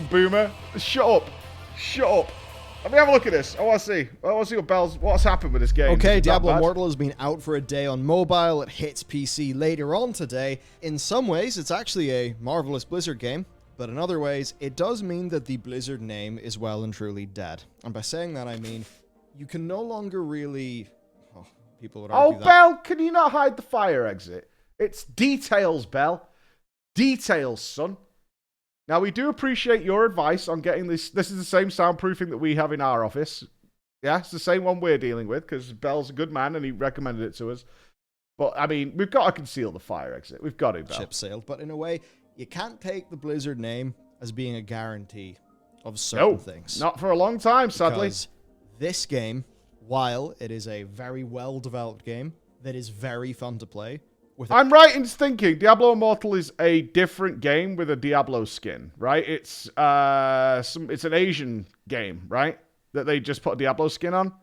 Boomer. Shut up. Shut up. Let me have a look at this. I want to see. I want to see what's happened with this game. Okay, Diablo Immortal has been out for a day on mobile. It hits PC later on today. In some ways, it's actually a marvelous Blizzard game. But in other ways, it does mean that the Blizzard name is well and truly dead. And by saying that, I mean, you can no longer really... Oh, people would argue that. Bell, can you not hide the fire exit? It's details, Bell. Details, son. Now, we do appreciate your advice on getting this. This is the same soundproofing that we have in our office. Yeah, it's the same one we're dealing with, because Bell's a good man and he recommended it to us. But, I mean, we've got to conceal the fire exit. We've got to, Bell. Ship sailed. But in a way... You can't take the Blizzard name as being a guarantee of certain things. Not for a long time, sadly. Because this game, while it is a very well-developed game that is very fun to play... I'm right in thinking Diablo Immortal is a different game with a Diablo skin, right? It's it's an Asian game, right? That they just put a Diablo skin on.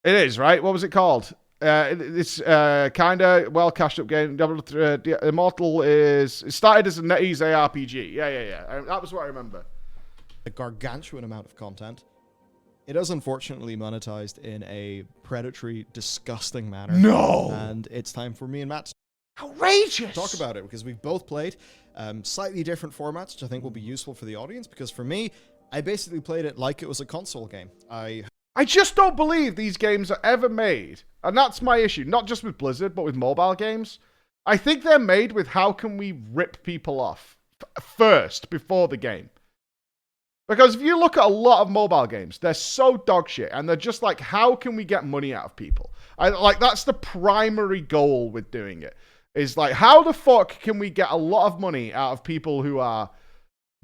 It is, right? What was it called? It's kind of well-cashed up game. Immortal it started as a NetEase ARPG. Yeah. That was what I remember. A gargantuan amount of content. It is unfortunately monetized in a predatory, disgusting manner. No! And it's time for me and Matt outrageous! to talk about it, because we've both played slightly different formats, which I think will be useful for the audience, because for me, I basically played it like it was a console game. I just don't believe these games are ever made. And that's my issue. Not just with Blizzard, but with mobile games. I think they're made with how can we rip people off first, before the game. Because if you look at a lot of mobile games, they're so dog shit. And they're just like, how can we get money out of people? That's the primary goal with doing it. Is like, how the fuck can we get a lot of money out of people who are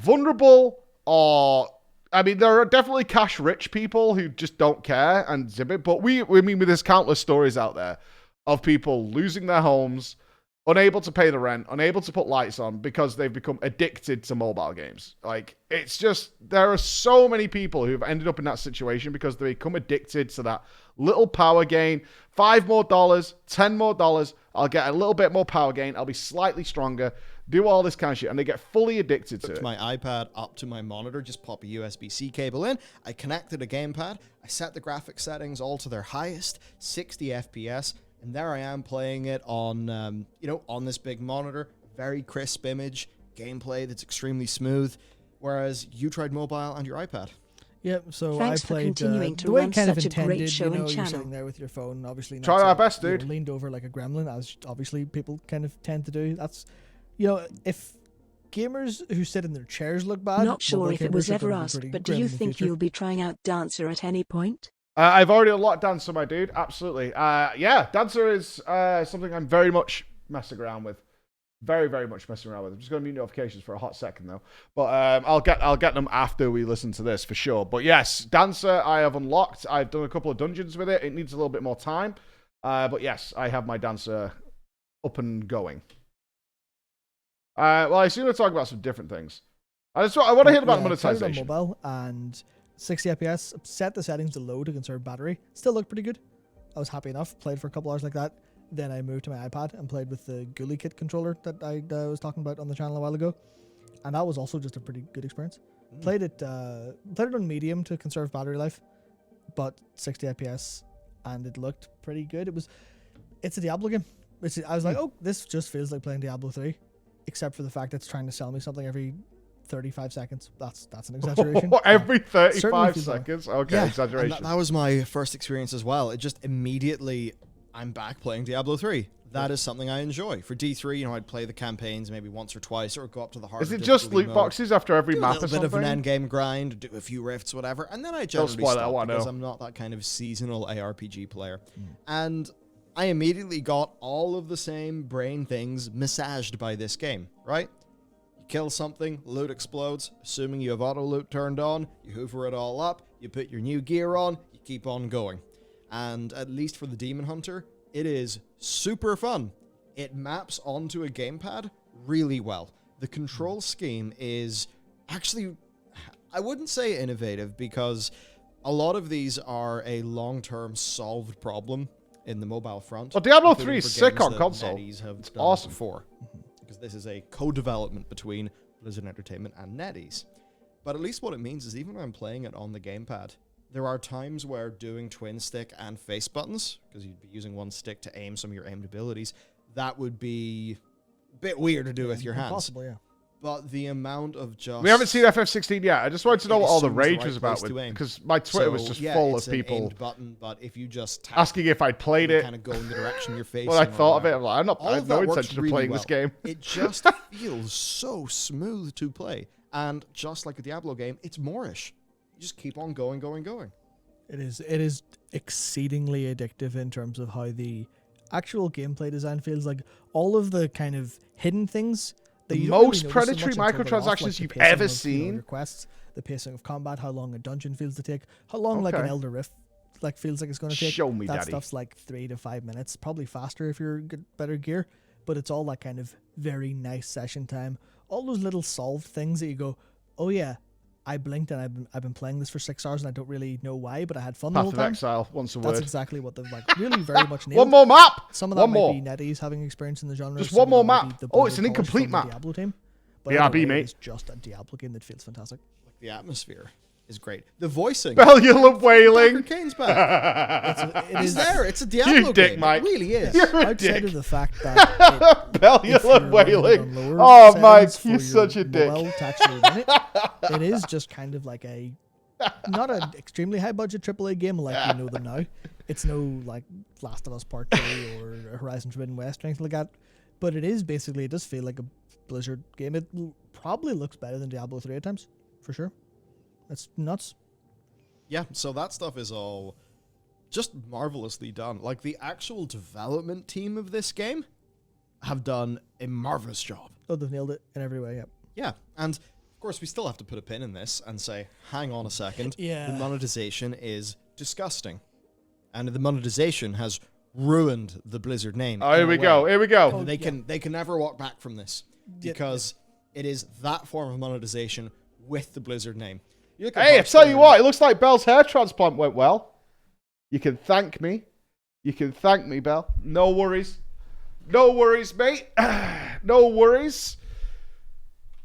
vulnerable or... I mean, there are definitely cash-rich people who just don't care and zip it, but we mean, there's countless stories out there of people losing their homes, unable to pay the rent, unable to put lights on because they've become addicted to mobile games. Like, it's just, there are so many people who've ended up in that situation because they become addicted to that little power gain. $5 more, $10 more, I'll get a little bit more power gain, I'll be slightly stronger, do all this kind of shit, and they get fully addicted to it. My iPad up to my monitor, just pop a USB-C cable in, I connected a gamepad, I set the graphics settings all to their highest, 60 FPS, and there I am playing it on, on this big monitor, very crisp image, gameplay that's extremely smooth, whereas you tried mobile on your iPad. Yep, so Thanks I played for continuing to the way run kind of such a intended, great show and you're channel. sitting there with your phone, obviously. Try our best, dude. Leaned over like a gremlin, as obviously people kind of tend to do. That's, if gamers who sit in their chairs look bad... Not sure if it was ever asked, but do you think you'll you'll be trying out Dancer at any point? I've already unlocked Dancer, my dude. Absolutely. Yeah, Dancer is something I'm very much messing around with. Very, very much messing around with. I'm just going to mute notifications for a hot second, though. But I'll get them after we listen to this, for sure. But yes, Dancer I have unlocked. I've done a couple of dungeons with it. It needs a little bit more time. But yes, I have my Dancer up and going. Well, I assume we're talking about some different things. I want to hear about the monetization. On mobile and 60 FPS. Set the settings to low to conserve battery. Still looked pretty good. I was happy enough. Played for a couple hours like that. Then I moved to my iPad and played with the Ghoulie Kit controller that I was talking about on the channel a while ago. And that was also just a pretty good experience. Played it on medium to conserve battery life, but 60 FPS, and it looked pretty good. It's a Diablo game. I was like, oh, this just feels like playing Diablo 3, except for the fact that it's trying to sell me something every 35 seconds. That's an exaggeration. Every 35 seconds? Okay, yeah, exaggeration. That was my first experience as well. It just immediately... I'm back playing Diablo 3. That is something I enjoy. For D3, I'd play the campaigns maybe once or twice, or go up to the harder. Is it just loot boxes after every map or something? A little bit of an end game grind, do a few rifts, whatever, and then I generally stop because I'm not that kind of seasonal ARPG player. And I immediately got all of the same brain things massaged by this game, right? You kill something, loot explodes, assuming you have auto loot turned on, you hoover it all up, you put your new gear on, you keep on going. And at least for the Demon Hunter, it is super fun. It maps onto a gamepad really well. The control scheme is actually, I wouldn't say innovative, because a lot of these are a long-term solved problem in the mobile front. Well, Diablo 3 is sick on console. It's awesome. Before. because this is a co-development between Blizzard Entertainment and NetEase. But at least what it means is even when I'm playing it on the gamepad, there are times where doing twin stick and face buttons, because you'd be using one stick to aim some of your aimed abilities, that would be a bit weird to do with your hands. Possible, yeah. But the amount of just... We haven't seen FF16 yet. I just wanted to know what all the rage was about, because my Twitter was just full of people an button, but if you just asking if I'd played it, kind of go in the direction you're facing. Well, I thought of it. I'm like, I have no intention of really playing this game. It just feels so smooth to play, and just like a Diablo game, it's Moorish. You just keep on going. It is exceedingly addictive in terms of how the actual gameplay design feels. Like all of the kind of hidden things. The most predatory microtransactions you've ever seen. Your quests, the pacing of combat, how long a dungeon feels to take, how long like an Elder Rift like feels like it's going to take. Show me, that Daddy. Stuff's like 3 to 5 minutes, probably faster if you're better gear. But it's all that kind of very nice session time. All those little solved things that you go, oh yeah, I blinked and I've been playing this for 6 hours and I don't really know why, but I had fun the whole time. Path of Exile, once a word. That's exactly what they've like really very much nailed. One more map. Some of that might be NetEase having experience in the genre. Just one more map. Oh, it's an incomplete map. Diablo team. But BRB, mate. It's just a Diablo game that feels fantastic. Like the atmosphere is great. The voicing. Bellular wailing. Kane's back. It's there. It's a Diablo you dick, game. Mike. It really is. You're a Outside dick. of the fact that Bellular wailing. Oh, Mike, you're such a dick. It is just kind of like a not an extremely high budget AAA game like we know them now. It's no like Last of Us Part 2 or Horizon Forbidden West or anything like that. But it is basically, it does feel like a Blizzard game. It probably looks better than Diablo 3 at times, for sure. It's nuts. Yeah, so that stuff is all just marvelously done. Like, the actual development team of this game have done a marvelous job. Oh, they've nailed it in every way, yep. Yeah, and of course we still have to put a pin in this and say, hang on a second, yeah. The monetization is disgusting. And the monetization has ruined the Blizzard name. Oh, here we go. Oh, they can never walk back from this because it is that form of monetization with the Blizzard name. Hey, I tell you what, it looks like Belle's hair transplant went well. You can thank me. You can thank me, Belle. No worries. No worries, mate. No worries.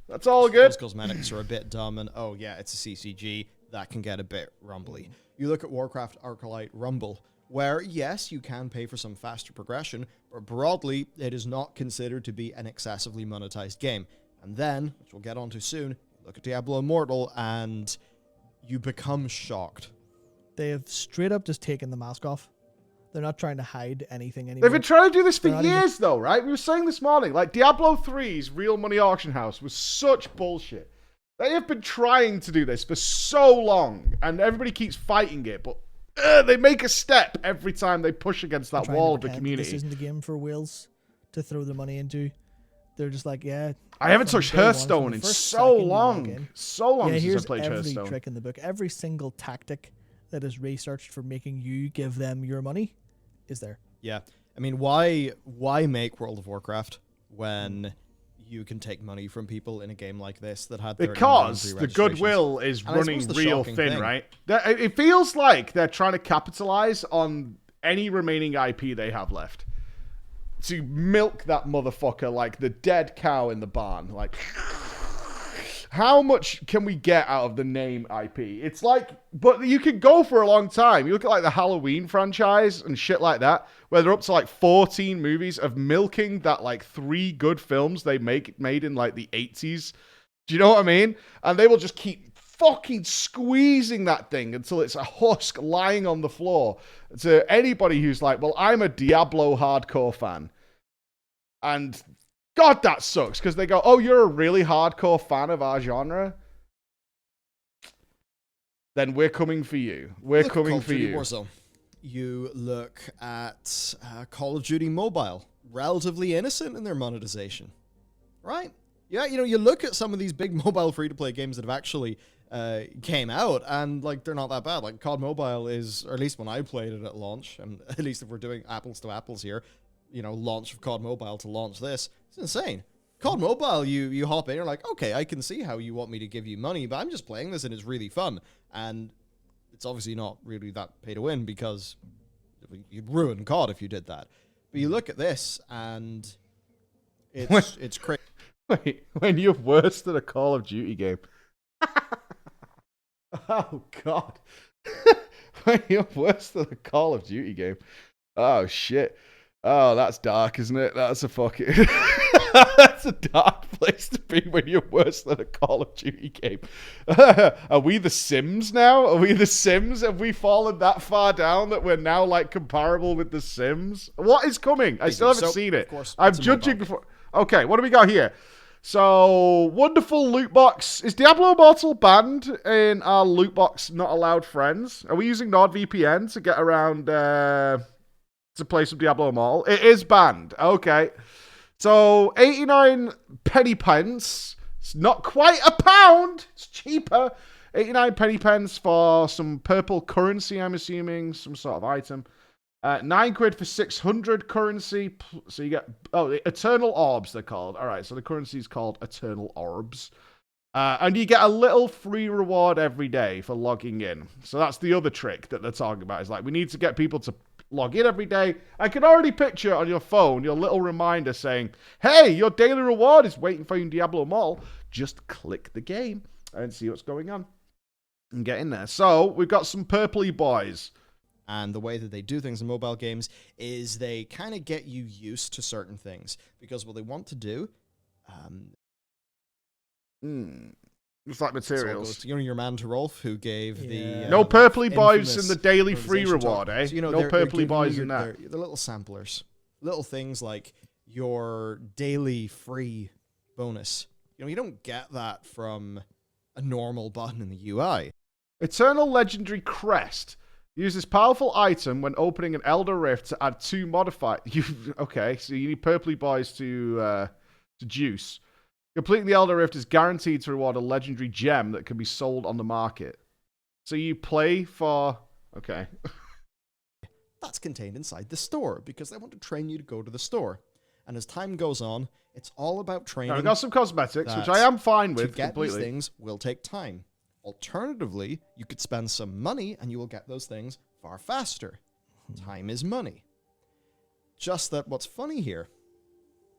That's all good. Those cosmetics are a bit dumb, and oh yeah, it's a CCG. That can get a bit rumbly. You look at Warcraft Arclight Rumble, where yes, you can pay for some faster progression, but broadly, it is not considered to be an excessively monetized game. And then, which we'll get onto soon, look at Diablo Immortal, and you become shocked. They have straight up just taken the mask off. They're not trying to hide anything anymore. They've been trying to do this for years, though, right? We were saying this morning, like, Diablo 3's Real Money Auction House was such bullshit. They have been trying to do this for so long, and everybody keeps fighting it, but they make a step every time they push against that wall of the community. This isn't a game for whales to throw their money into. They're just like, yeah. I haven't touched Hearthstone in so long. So long since I played Hearthstone. Here's every trick in the book. Every single tactic that is researched for making you give them your money is there. Yeah. I mean, why make World of Warcraft when you can take money from people in a game like this that had 30 because the goodwill is running real thin, right? It feels like they're trying to capitalize on any remaining IP they have left to milk that motherfucker like the dead cow in the barn. Like, how much can we get out of the name IP? It's like, but you could go for a long time. You look at like the Halloween franchise and shit like that, where they're up to like 14 movies of milking that like 3 good films they made in like the 80s. Do you know what I mean? And they will just keep fucking squeezing that thing until it's a husk lying on the floor. To anybody who's like, well, I'm a Diablo hardcore fan. And God, that sucks, because they go, oh, you're a really hardcore fan of our genre? Then we're coming for you. We're coming for you. Warzone. You look at Call of Duty Mobile, relatively innocent in their monetization, right? Yeah, you know, you look at some of these big mobile free-to-play games that have actually came out, and like they're not that bad. Like COD Mobile is, or at least when I played it at launch, and at least if we're doing apples to apples here, you know, launch of COD Mobile to launch this, it's insane. COD Mobile, you hop in, you're like, okay, I can see how you want me to give you money, but I'm just playing this and it's really fun. And it's obviously not really that pay to win because you'd ruin COD if you did that. But you look at this and It's crazy. Wait, when you're worse than a Call of Duty game. Oh, God. When you're worse than a Call of Duty game. Oh, shit. Oh, that's dark, isn't it? That's a fucking... That's a dark place to be when you're worse than a Call of Duty game. Are we the Sims now? Are we the Sims? Have we fallen that far down that we're now, like, comparable with the Sims? What is coming? I still haven't seen it. Of course, I'm judging before... Okay, what do we got here? So, wonderful loot box. Is Diablo Immortal banned in our loot box not allowed friends? Are we using NordVPN to get around to play some Diablo Immortal? It is banned. Okay. So, 89 penny pence. It's not quite a pound. It's cheaper. 89 penny pence for some purple currency, I'm assuming. Some sort of item. 9 quid for 600 currency. So you get, Eternal Orbs, they're called. All right, so the currency is called Eternal Orbs. And you get a little free reward every day for logging in. So that's the other trick that they're talking about. Is like, we need to get people to log in every day. I can already picture on your phone your little reminder saying, hey, your daily reward is waiting for you in Diablo Immortal. Just click the game and see what's going on and get in there. So we've got some purpley boys. And the way that they do things in mobile games is they kind of get you used to certain things. Because what they want to do... It's like materials. You know your man to Rolf who gave the... no purpley boys in the daily free reward, eh? So, you know, no purpley boys in that. The little samplers. Little things like your daily free bonus. You know, you don't get that from a normal button in the UI. Eternal Legendary Crest. Use this powerful item when opening an Elder Rift to add 2 modifiers. Okay, so you need purpley boys to juice. Completing the Elder Rift is guaranteed to reward a legendary gem that can be sold on the market. So you play for... Okay. That's contained inside the store because they want to train you to go to the store. And as time goes on, it's all about training. I've got some cosmetics, which I am fine with to get completely. These things will take time. Alternatively, you could spend some money and you will get those things far faster. Time is money. Just that what's funny here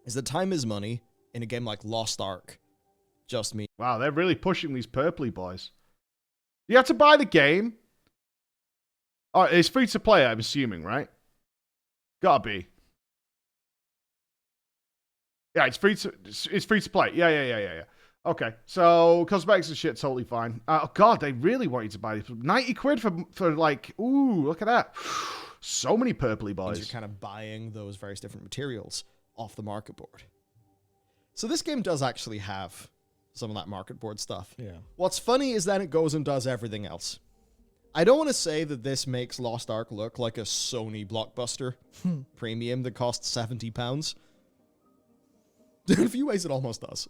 is that time is money in a game like Lost Ark. Just me. Wow, they're really pushing these purpley boys. You have to buy the game. Oh, it's free to play, I'm assuming, right? Gotta be. Yeah, it's free to play. Yeah. Okay, so cosmetics and shit, totally fine. Oh god, they really want you to buy 90 quid for like, ooh, look at that. So many purpley boys. You're kind of buying those various different materials off the market board. So this game does actually have some of that market board stuff. Yeah. What's funny is that it goes and does everything else. I don't want to say that this makes Lost Ark look like a Sony blockbuster premium that costs £70. In a few ways, it almost does.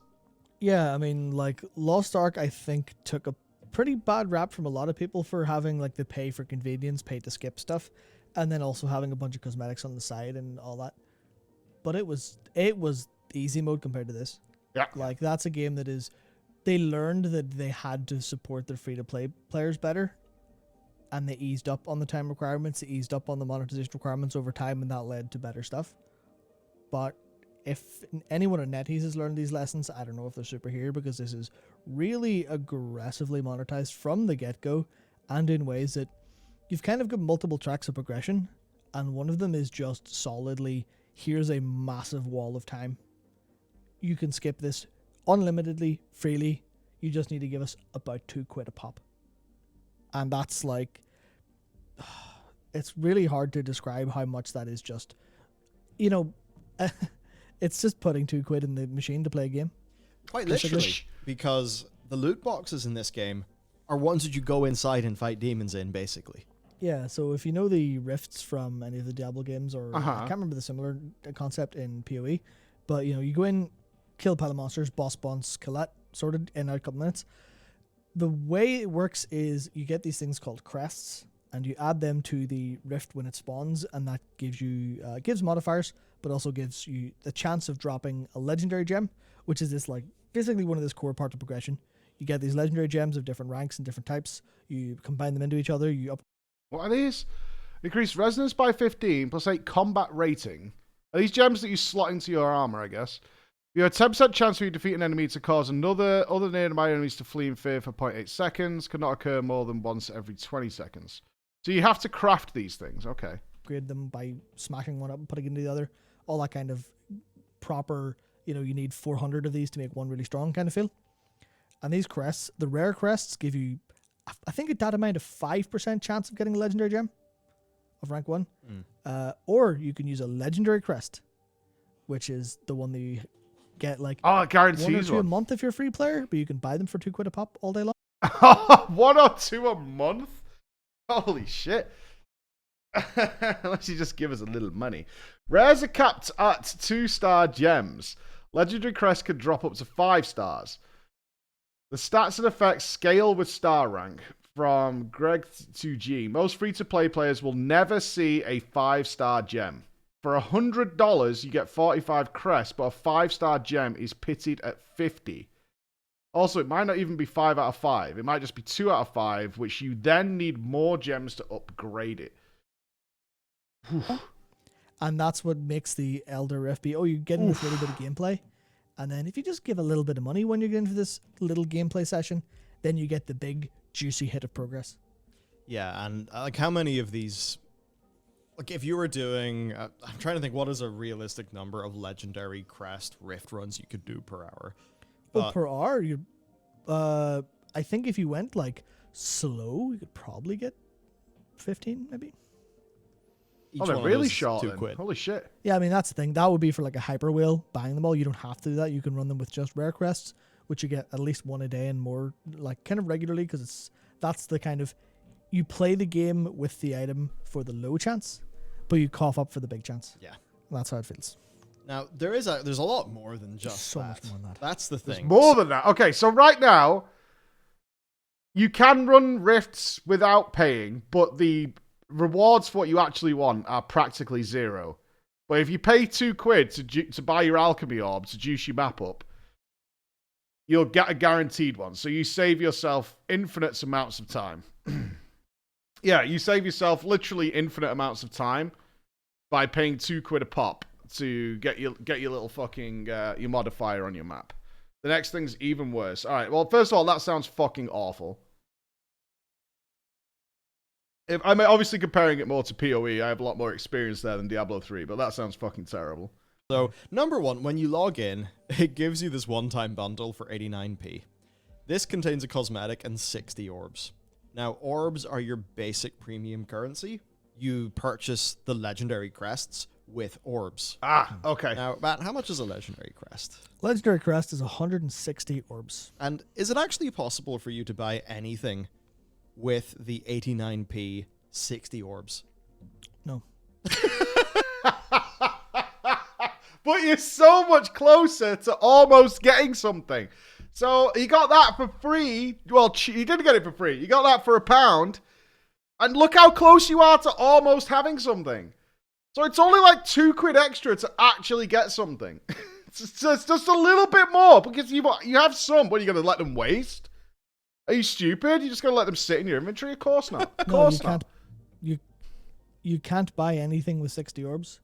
Yeah, I mean, like, Lost Ark, I think, took a pretty bad rap from a lot of people for having, like, the pay for convenience, pay to skip stuff, and then also having a bunch of cosmetics on the side and all that. But it was easy mode compared to this. Yeah. Like, that's a game that is... They learned that they had to support their free-to-play players better, and they eased up on the time requirements, they eased up on the monetization requirements over time, and that led to better stuff. But... if anyone at NetEase has learned these lessons, I don't know if they're super here because this is really aggressively monetized from the get-go and in ways that you've kind of got multiple tracks of progression and one of them is just solidly, here's a massive wall of time. You can skip this unlimitedly, freely. You just need to give us about 2 quid a pop. And that's like... it's really hard to describe how much that is just... You know... It's just putting 2 quid in the machine to play a game. Quite literally, because the loot boxes in this game are ones that you go inside and fight demons in, basically. Yeah, so if you know the rifts from any of the Diablo games, or I can't remember the similar concept in PoE, but you know, you go in, kill a pile of monsters, boss spawns, kill that, sorted in a couple minutes. The way it works is you get these things called crests, and you add them to the rift when it spawns, and that gives you gives modifiers, but also gives you the chance of dropping a legendary gem, which is this like basically one of this core parts of progression. You get these legendary gems of different ranks and different types. You combine them into each other. What are these? Increase resonance by 15 plus 8 combat rating. Are these gems that you slot into your armor, I guess? You have a 10% chance when you defeat an enemy to cause other nearby enemies to flee in fear for 0.8 seconds. Cannot occur more than once every 20 seconds. So you have to craft these things. Okay. Upgrade them by smashing one up and putting it into the other. All that kind of proper, you need 400 of these to make one really strong kind of feel. And these crests, the rare crests, give you, I think, a data amount of 5% chance of getting a legendary gem of rank 1. Or you can use a legendary crest, which is the one that you get like it guarantees 1 or 2 a month if you're a free player, but you can buy them for £2 a pop all day long. 1 or 2 a month? Holy shit. Unless you just give us a little money. Rares are capped at 2-star gems. Legendary crest can drop up to 5 stars. The stats and effects scale with star rank. From Greg to G. Most free-to-play players will never see a 5-star gem. For $100, you get 45 crests, but a 5-star gem is pitted at 50. Also, it might not even be 5 out of 5. It might just be 2 out of 5, which you then need more gems to upgrade it. And that's what makes the Elder Rift be, you get in this little bit of gameplay. And then if you just give a little bit of money when you get into this little gameplay session, then you get the big, juicy hit of progress. Yeah, and like how many of these... Like if you were doing... I'm trying to think what is a realistic number of legendary crest rift runs you could do per hour. Well, per hour, I think if you went like slow, you could probably get 15 maybe. They're really short then. Holy shit. Yeah, I mean, that's the thing. That would be for like a hyper whale, buying them all. You don't have to do that. You can run them with just rare crests, which you get at least 1 a day and more, like kind of regularly, because that's the kind of, you play the game with the item for the low chance, but you cough up for the big chance. Yeah. That's how it feels. Now, there's a lot more than just so much more than that. That's the thing. There's more than that. Okay, so right now, you can run rifts without paying, but the rewards for what you actually want are practically 0. But if you pay £2 to buy your alchemy orb to juice your map up, you'll get a guaranteed one. So you save yourself infinite amounts of time. Yeah, you save yourself literally infinite amounts of time by paying £2 a pop to get your little fucking your modifier on your map. The next thing's even worse. All right, well, first of all, that sounds fucking awful. I'm obviously comparing it more to PoE. I have a lot more experience there than Diablo 3, but that sounds fucking terrible. So, number 1, when you log in, it gives you this one-time bundle for 89p. This contains a cosmetic and 60 orbs. Now, orbs are your basic premium currency. You purchase the legendary crests with orbs. Okay. Now, Matt, how much is a legendary crest? Legendary crest is 160 orbs. And is it actually possible for you to buy anything with the 89p 60 orbs? No. But you're so much closer to almost getting something. So you got that for free. Well, you didn't get it for free. You got that for £1. And look how close you are to almost having something. So it's only like £2 extra to actually get something. It's just a little bit more because you have some. What, are you going to let them waste? Are you stupid? You're just going to let them sit in your inventory? Of course not. Of course not. You can't buy anything with 60 orbs.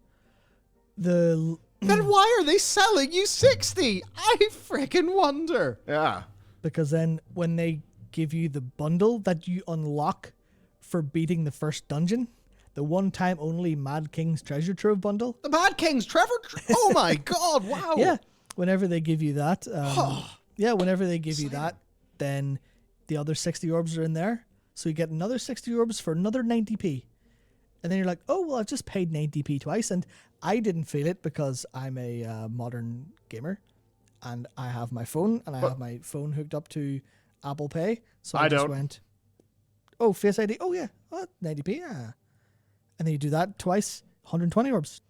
Then why are they selling you 60? I freaking wonder. Yeah. Because then when they give you the bundle that you unlock for beating the first dungeon, the one-time only Mad King's Treasure Trove bundle. The Mad King's Oh my god, wow. Yeah. Whenever they give you that, whenever they give you that, then the other 60 orbs are in there. So you get another 60 orbs for another 90p. And then you're like, oh, well, I've just paid 90p twice. And I didn't feel it because I'm a modern gamer. And I have my phone, and I have my phone hooked up to Apple Pay. So I just went, oh, Face ID. Oh, yeah. 90p, yeah. And then you do that twice, 120 orbs.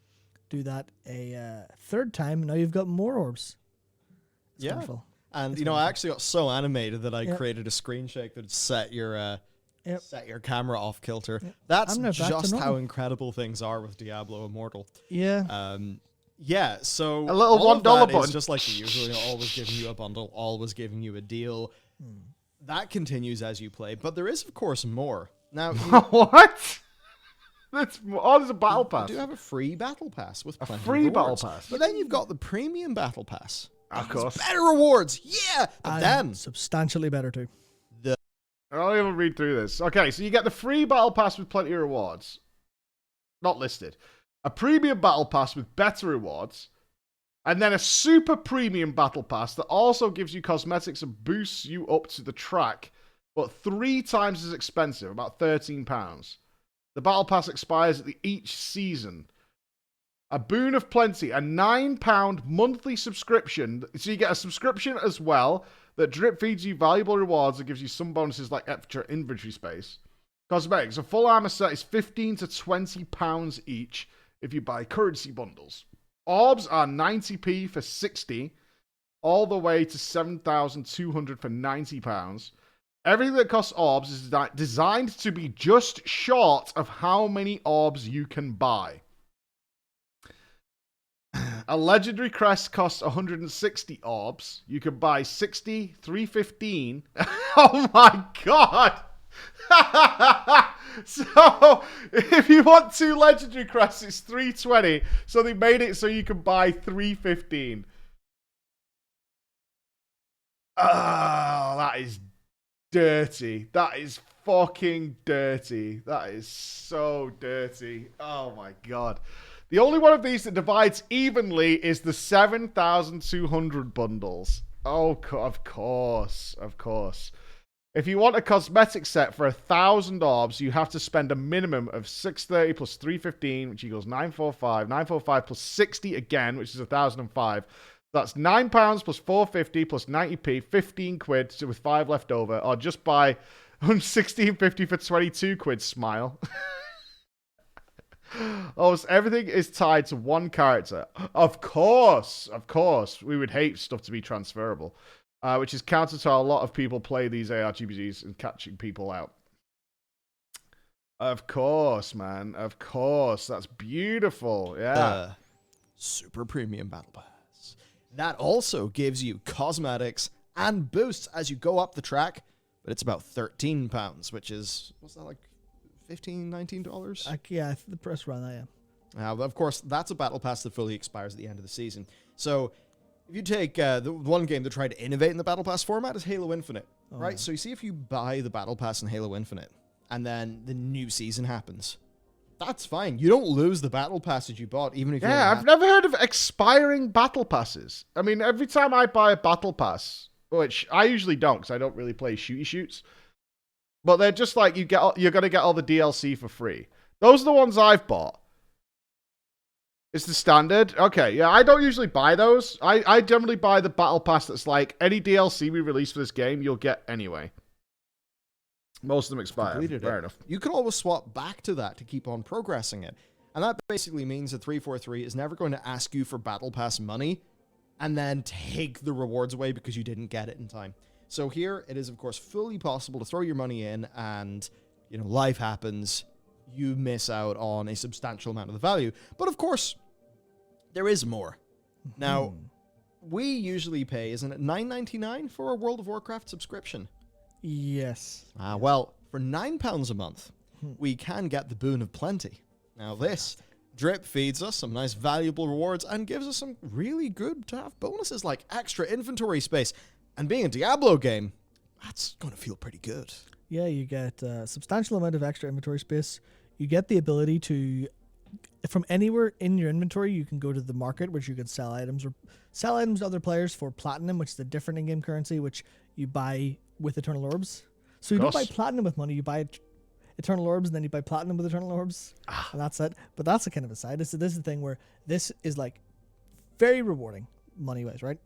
Do that a third time, now you've got more orbs. It's wonderful. And, I actually got so animated that I created a screen shake that set your camera off kilter. Yep. That's just how incredible things are with Diablo Immortal. Yeah. So a little $1 bundle. It's just like the usual, always giving you a bundle, always giving you a deal. That continues as you play, but there is, of course, more. Now, what? There's a battle pass. You do have a free battle pass with plenty free of rewards. battle pass. But then you've got the premium battle pass. Of course. Better rewards. Yeah. But then substantially better too. I'll even read through this. Okay, so you get the free battle pass with plenty of rewards. Not listed. A premium battle pass with better rewards. And then a super premium battle pass that also gives you cosmetics and boosts you up to the track, but 3 times as expensive, about £13. The battle pass expires at each season. A boon of plenty, a £9 monthly subscription. So you get a subscription as well that drip feeds you valuable rewards and gives you some bonuses like extra inventory space. Cosmetics. A full armor set is £15 to £20 each if you buy currency bundles. Orbs are 90p for 60, all the way to 7,200 for £90. Everything that costs orbs is designed to be just short of how many orbs you can buy. A legendary crest costs 160 orbs. You can buy 60, 315. Oh my god! So, if you want 2 legendary crests, it's 320. So they made it so you can buy 315. Oh, that is dirty. That is fucking dirty. That is so dirty. Oh my god. The only one of these that divides evenly is the 7,200 bundles. Oh, of course. Of course. If you want a cosmetic set for 1,000 orbs, you have to spend a minimum of 630 plus 315, which equals 945. 945 plus 60 again, which is 1,005. That's £9 plus 450 plus 90p, 15 quid, so with 5 left over. Or just buy 16.50 for 22 quid, smile. Oh, so everything is tied to one character. Of course. We would hate stuff to be transferable. Which is counter to how a lot of people play these ARGPGs and catching people out. Of course, man. Of course. That's beautiful. Yeah. Super premium battle pass. That also gives you cosmetics and boosts as you go up the track, but it's about £13, which is, what's that, like $15, $19? Yeah, the press run, yeah. Now, of course, that's a battle pass that fully expires at the end of the season. So, if you take the one game that tried to innovate in the Battle Pass format is Halo Infinite, right? Yeah. So you see if you buy the Battle Pass in Halo Infinite, and then the new season happens, that's fine. You don't lose the Battle Pass that you bought, even if you... Yeah, I've never heard of expiring Battle Passes. I mean, every time I buy a Battle Pass, which I usually don't, because I don't really play shooty shoots, but they're just like, you're going to get all the DLC for free. Those are the ones I've bought. It's the standard? Okay, yeah, I don't usually buy those. I generally buy the battle pass that's like, any DLC we release for this game, you'll get anyway. Most of them expire. Fair enough. You can always swap back to that to keep on progressing it. And that basically means that 343 is never going to ask you for battle pass money and then take the rewards away because you didn't get it in time. So here, it is, of course, fully possible to throw your money in and, you know, life happens. You miss out on a substantial amount of the value. But, of course, there is more. Now, we usually pay, isn't it, $9.99 for a World of Warcraft subscription? Yes. Well, for £9 a month, we can get the boon of plenty. Now, this drip feeds us some nice valuable rewards and gives us some really good to have bonuses like extra inventory space. And being a Diablo game, that's going to feel pretty good. Yeah, you get a substantial amount of extra inventory space. You get the ability to... From anywhere in your inventory, you can go to the market, which you can sell items to other players for platinum, which is a different in-game currency, which you buy with eternal orbs. So you don't buy platinum with money, you buy eternal orbs, and then you buy platinum with eternal orbs, and that's it. But that's a kind of a side. This is the thing where this is like very rewarding money-wise, right?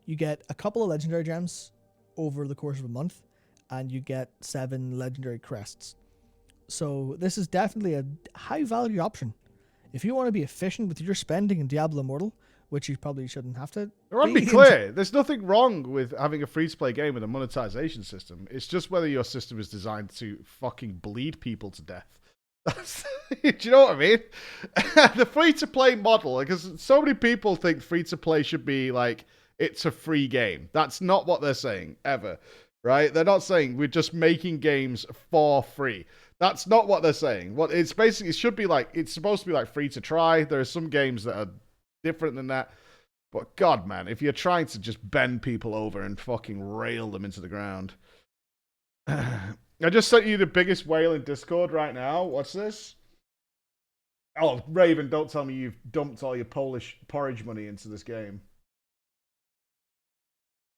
You get a couple of legendary gems over the course of a month, and you get 7 legendary crests. So this is definitely a high-value option. If you want to be efficient with your spending in Diablo Immortal, which you probably shouldn't have to. I want to be clear. There's nothing wrong with having a free-to-play game with a monetization system. It's just whether your system is designed to fucking bleed people to death. Do you know what I mean? The free-to-play model, because so many people think free-to-play should be like, it's a free game. That's not what they're saying, ever. Right? They're not saying we're just making games for free. That's not what they're saying. What it's basically, it should be like, it's supposed to be like free to try. There are some games that are different than that. But God, man, if you're trying to just bend people over and fucking rail them into the ground. I just sent you the biggest whale in Discord right now. What's this? Oh, Raven, don't tell me you've dumped all your Polish porridge money into this game.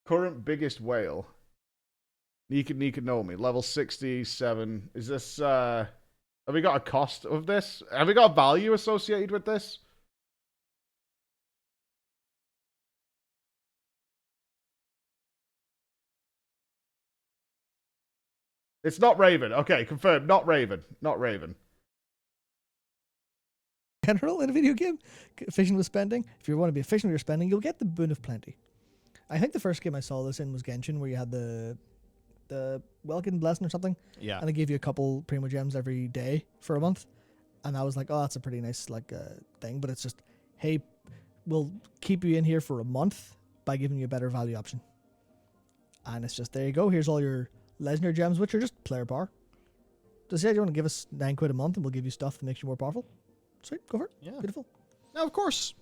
Current biggest whale. Nika know me. Level 67. Is this, have we got a cost of this? Have we got a value associated with this? It's not Raven. Okay, confirmed. Not Raven. Not Raven. General in a video game, efficient with spending. If you want to be efficient with your spending, you'll get the boon of plenty. I think the first game I saw this in was Genshin, where you had the Welkin Blessing or something. Yeah. And they gave you a couple Primo Gems every day for a month. And I was like, oh, that's a pretty nice thing. But it's just, hey, we'll keep you in here for a month by giving you a better value option. And it's just, there you go. Here's all your Legendary Gems, which are just player power. Just say, you want to give us £9 a month and we'll give you stuff that makes you more powerful. Sweet, go for it. Yeah. Beautiful. Now, of course,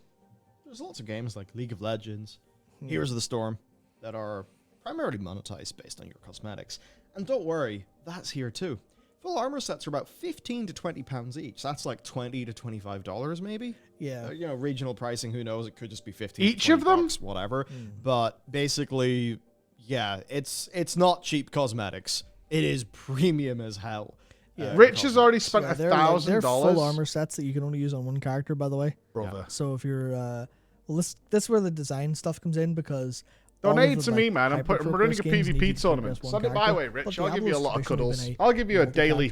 there's lots of games like League of Legends, Heroes of the Storm, that are primarily monetized based on your cosmetics. And don't worry, that's here too. Full armor sets are about £15 to £20 each. That's like $20 to $25 maybe. Yeah. Regional pricing, who knows? It could just be 15 each to of them, bucks, whatever. But basically, yeah, it's not cheap cosmetics. It is premium as hell. Yeah. Rich has already spent $1,000. They're full armor sets that you can only use on one character, by the way. Brother. So if you're, well, this is where the design stuff comes in, because donate to me, man. I'm running a PvP tournament. Send it my way, Rich. I'll give you a lot of cuddles. I'll give you a daily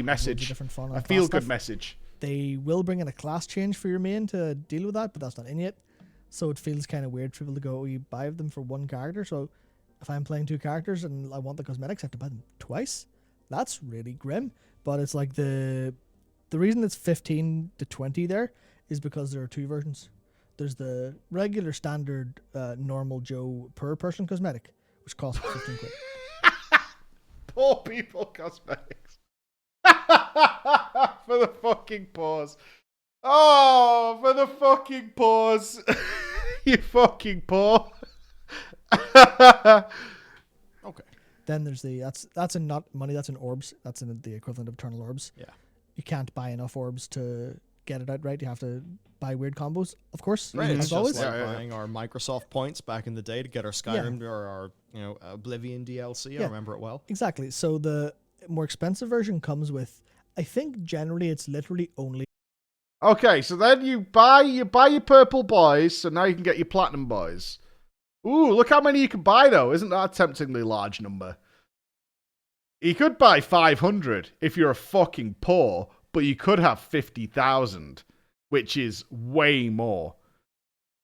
message, a feel-good message. They will bring in a class change for your main to deal with that, but that's not in yet. So it feels kind of weird for people to go, you buy them for one character. So if I'm playing two characters and I want the cosmetics, I have to buy them twice. That's really grim. But it's like the reason it's 15 to 20 there is because there are two versions. There's the regular standard normal Joe per person cosmetic, which costs £15. Poor people cosmetics. For the fucking pause. Oh, for the fucking pause. You fucking poor. Okay. Then there's that's in not money, that's in orbs. That's in the equivalent of eternal orbs. Yeah. You can't buy enough orbs to get it outright. You have to buy weird combos, of course. Right, it's as just always. like buying our Microsoft points back in the day to get our Skyrim or our Oblivion DLC. I remember it well. Exactly. So the more expensive version comes with, I think generally it's literally only. Okay, so then you buy your purple boys, so now you can get your platinum boys. Ooh, look how many you can buy though. Isn't that a temptingly large number? You could buy 500 if you're a fucking poor, but you could have 50,000, which is way more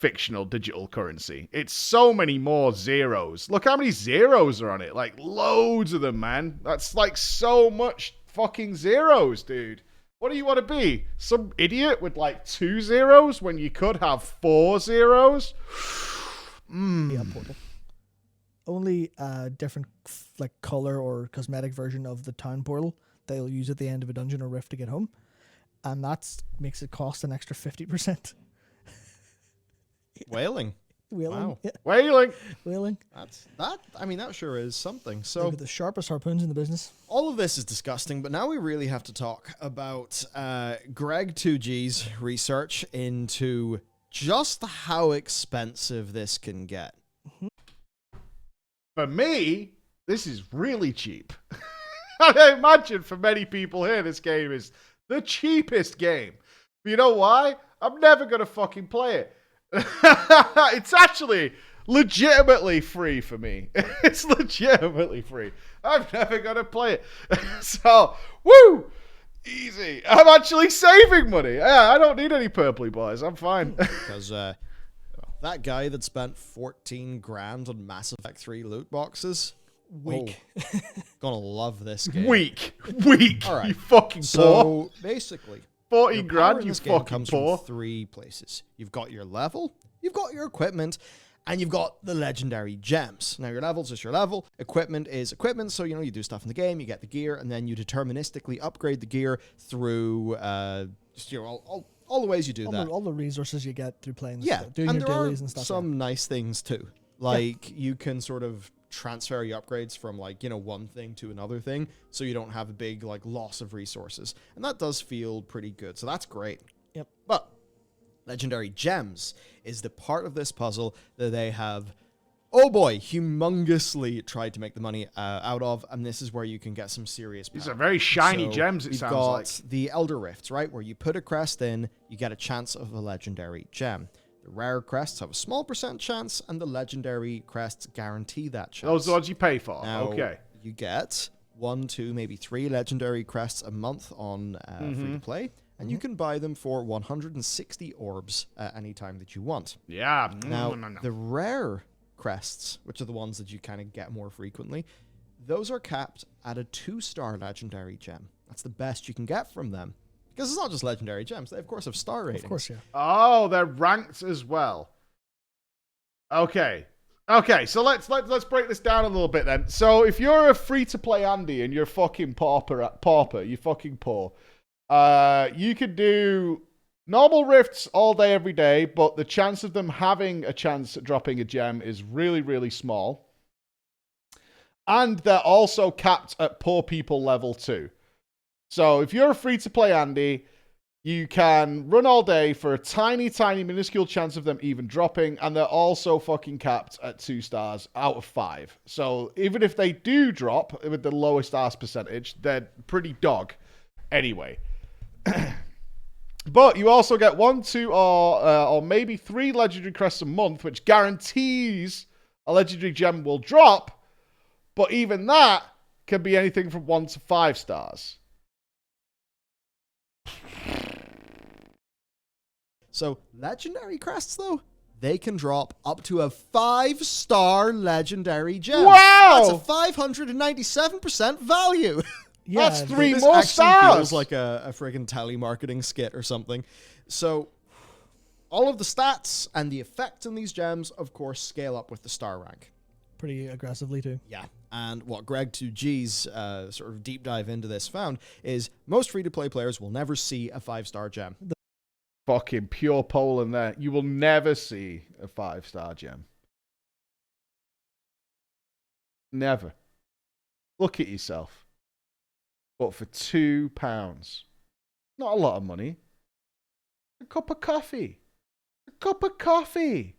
fictional digital currency. It's so many more zeros. Look how many zeros are on it. Like, loads of them, man. That's like so much fucking zeros, dude. What do you want to be? Some idiot with like 2 zeros when you could have 4 zeros? Yeah, portal. Only a different like color or cosmetic version of the town portal that you'll use at the end of a dungeon or rift to get home, and that makes it cost an extra 50%. Whaling. Wow. Yeah. Whaling. That sure is something. So look at the sharpest harpoons in the business. All of this is disgusting, but now we really have to talk about Greg 2G's research into just how expensive this can get. For me, this is really cheap. I imagine for many people here, this game is the cheapest game. But you know why? I'm never going to fucking play it. It's actually legitimately free for me. It's legitimately free. I'm never going to play it. So, woo! Easy. I'm actually saving money. Yeah, I don't need any purpley boys. I'm fine. Because that guy that spent 14 grand on Mass Effect 3 loot boxes, weak. Gonna love this game. Weak. All right. You fucking poor. So basically, 40 grand, you fucking comes poor. from 3 places. You've got your level, you've got your equipment, and you've got the legendary gems. Now, your level's just your level. Equipment is equipment, so, you do stuff in the game, you get the gear, and then you deterministically upgrade the gear through all all the ways you do that. All the resources you get through playing this Yeah, doing and your there are dailies and stuff. some nice things too. Like you can sort of transfer your upgrades from one thing to another thing, so you don't have a big loss of resources, and that does feel pretty good. So that's great. Yep. But legendary gems is the part of this puzzle that they have, oh boy, humongously tried to make the money out of, and this is where you can get some serious power. These are very shiny gems, it sounds like. You've got the Elder Rifts, right, where you put a crest in, you get a chance of a legendary gem. The rare crests have a small % chance, and the legendary crests guarantee that chance. Those are the ones you pay for. Now, okay. You get 1, 2, maybe 3 legendary crests a month on free-to-play, and you can buy them for 160 orbs at any time that you want. Yeah. Now, the rare crests, which are the ones that you kind of get more frequently, those are capped at a 2-star legendary gem. That's the best you can get from them. Because it's not just legendary gems. They, of course, have star ratings. Of course, yeah. Oh, they're ranked as well. Okay. Okay, so let's break this down a little bit then. So if you're a free-to-play Andy and you're fucking pauper, you're fucking poor, you could do normal rifts all day, every day, but the chance of them having a chance at dropping a gem is really, really small. And they're also capped at poor people level 2. So if you're a free-to-play Andy, you can run all day for a tiny, tiny, minuscule chance of them even dropping, and they're also fucking capped at 2 stars out of 5. So even if they do drop with the lowest stars percentage, they're pretty dog anyway. But you also get 1, 2, or maybe 3 legendary crests a month, which guarantees a legendary gem will drop, but even that can be anything from 1 to 5 stars. So, legendary crests, though, they can drop up to a 5-star legendary gem. Wow! That's a 597% value. Yeah, that's 3 this more actually stars. Feels like a friggin' telemarketing skit or something. So, all of the stats and the effect on these gems, of course, scale up with the star rank. Pretty aggressively, too. Yeah. And what Greg2G's sort of deep dive into this found is most free-to-play players will never see a 5-star gem. Fucking pure Poland there. You will never see a 5-star gem. Never. Look at yourself. But for £2. Not a lot of money. A cup of coffee. A cup of coffee.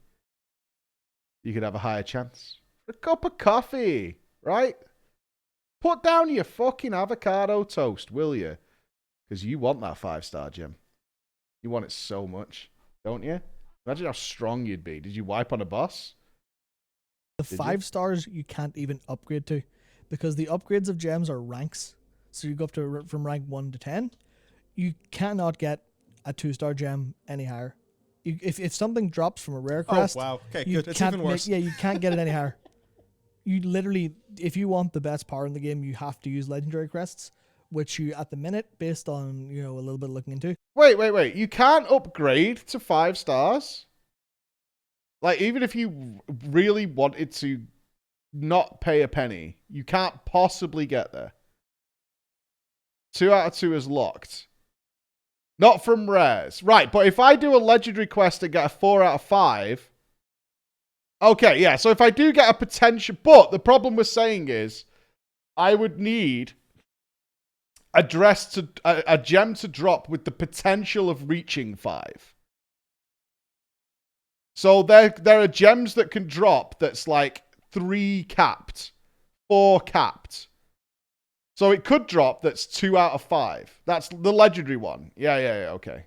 You could have a higher chance. A cup of coffee. Right? Put down your fucking avocado toast, will you? Because you want that 5-star gem. You want it so much, don't you? Imagine how strong you'd be. Did you wipe on a boss? The 5 stars you can't even upgrade to, because the upgrades of gems are ranks. So you go up to from rank 1 to 10. You cannot get a 2-star gem any higher. If something drops from a rare crest, oh wow, okay, you good. It's even worse. you can't get it any higher. You literally, if you want the best power in the game, you have to use legendary crests, which you, at the minute, based on, a little bit looking into. Wait. You can't upgrade to 5 stars? Like, even if you really wanted to not pay a penny, you can't possibly get there. 2 out of 2 is locked. Not from rares. Right, but if I do a legendary quest and get a 4 out of 5... Okay, yeah, so if I do get a potential... But the problem we're saying is, I would need a gem to drop with the potential of reaching 5. So there are gems that can drop that's like 3 capped, 4 capped. So it could drop that's 2 out of 5. That's the legendary one. Yeah, okay.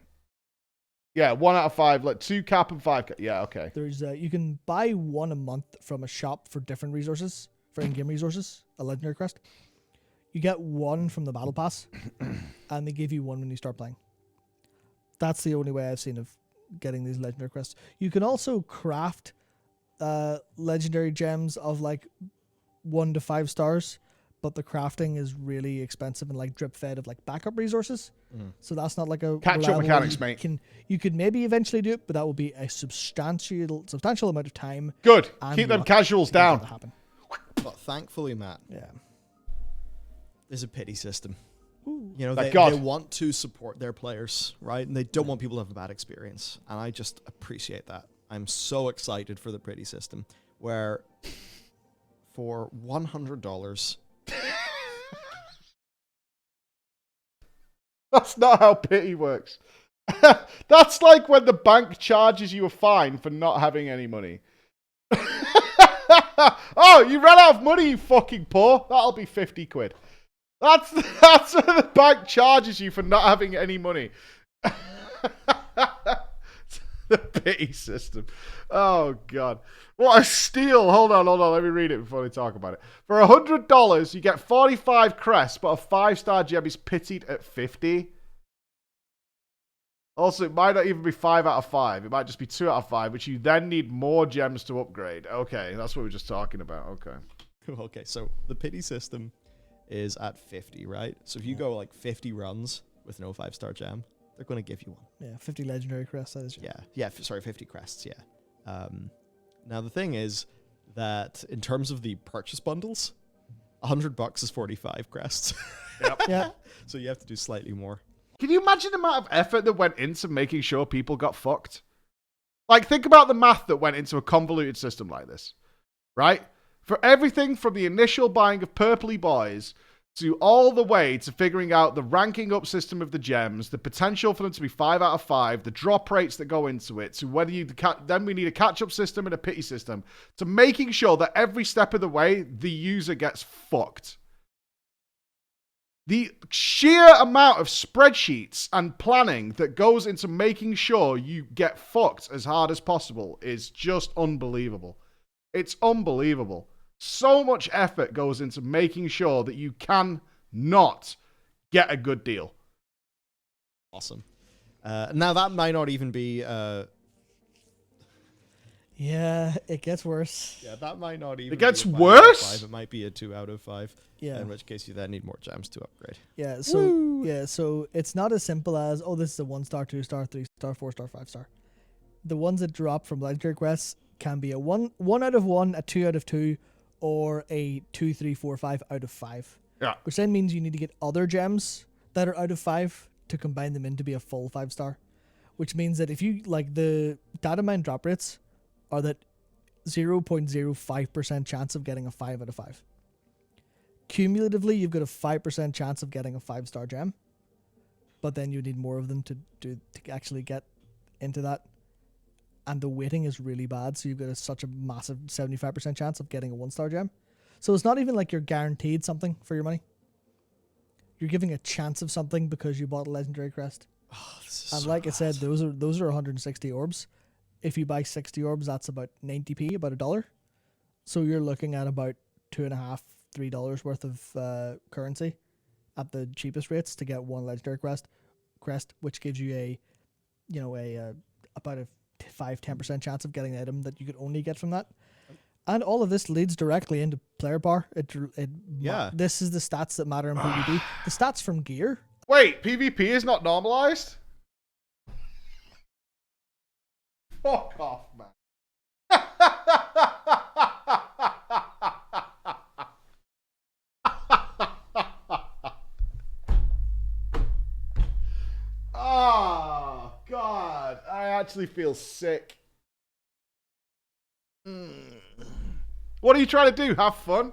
Yeah, 1 out of 5, like 2 cap and 5 cap. Yeah, okay. There's you can buy 1 a month from a shop for different resources, for in-game resources, a legendary crest. You get 1 from the battle pass, and they give you 1 when you start playing. That's the only way I've seen of getting these legendary crests. You can also craft legendary gems of like 1 to 5 stars, but the crafting is really expensive and like drip fed of like backup resources. So that's not like a catch-up mechanics, mate. You could maybe eventually do it, but that will be a substantial amount of time. Good. Keep them casuals down. But thankfully, Matt, yeah, there's a pity system. You know, they want to support their players, right? And they don't want people to have a bad experience. And I just appreciate that. I'm so excited for the Pretty system, where for $100... That's not how pity works. That's like when the bank charges you a fine for not having any money. Oh, you ran out of money, you fucking poor. That'll be 50 quid. That's when the bank charges you for not having any money. The pity system. Oh, God. What a steal. Hold on. Let me read it before we talk about it. For $100, you get 45 crests, but a 5-star gem is pitied at 50. Also, it might not even be 5 out of 5. It might just be 2 out of 5, which you then need more gems to upgrade. Okay, that's what we were just talking about. Okay. Okay, so the pity system is at 50, right? So if you go like 50 runs with no 5-star gem, they're going to give you one. Yeah, 50 legendary crests, that is. Yeah, sorry, 50 crests, yeah. Now, the thing is that in terms of the purchase bundles, $100 is 45 crests. Yep. Yeah. So you have to do slightly more. Can you imagine the amount of effort that went into making sure people got fucked? Like, think about the math that went into a convoluted system like this, right? For everything from the initial buying of purpley boys to all the way to figuring out the ranking up system of the gems, the potential for them to be 5 out of 5, the drop rates that go into it, to whether you then we need a catch-up system and a pity system, to making sure that every step of the way, the user gets fucked. The sheer amount of spreadsheets and planning that goes into making sure you get fucked as hard as possible is just unbelievable. It's unbelievable. So much effort goes into making sure that you can not get a good deal. Awesome. Now, that might not even be... Yeah, it gets worse. Yeah, that might not even It gets be a 5 worse? out of 5. It might be a 2 out of 5. Yeah. In which case you then need more gems to upgrade. Yeah, so it's not as simple as, oh, this is a 1-star, 2-star, 3-star, 4-star, 5-star. The ones that drop from legendary quests can be a 1 out of 1, a 2 out of 2, or a 2, 3, 4, 5 out of 5. Yeah. Which then means you need to get other gems that are out of 5 to combine them in to be a full 5-star. Which means that if you, like, the data mine drop rates are that 0.05% chance of getting a 5 out of 5. Cumulatively, you've got a 5% chance of getting a 5-star gem, but then you need more of them to actually get into that. And the weighting is really bad, so you've got such a massive 75% chance of getting a 1-star gem. So it's not even like you're guaranteed something for your money. You're giving a chance of something because you bought a legendary crest. Oh, and like I said, those are 160 orbs. If you buy 60 orbs, that's about 90p, about $1. So you're looking at about $2.50, $3 worth of currency at the cheapest rates to get one legendary crest, which gives you about a 5-10% chance of getting an item that you could only get from that. And all of this leads directly into player power. This is the stats that matter in PvP. The stats from gear. Wait, PvP is not normalized? Fuck off, man. Oh, God. I actually feel sick. What are you trying to do? Have fun?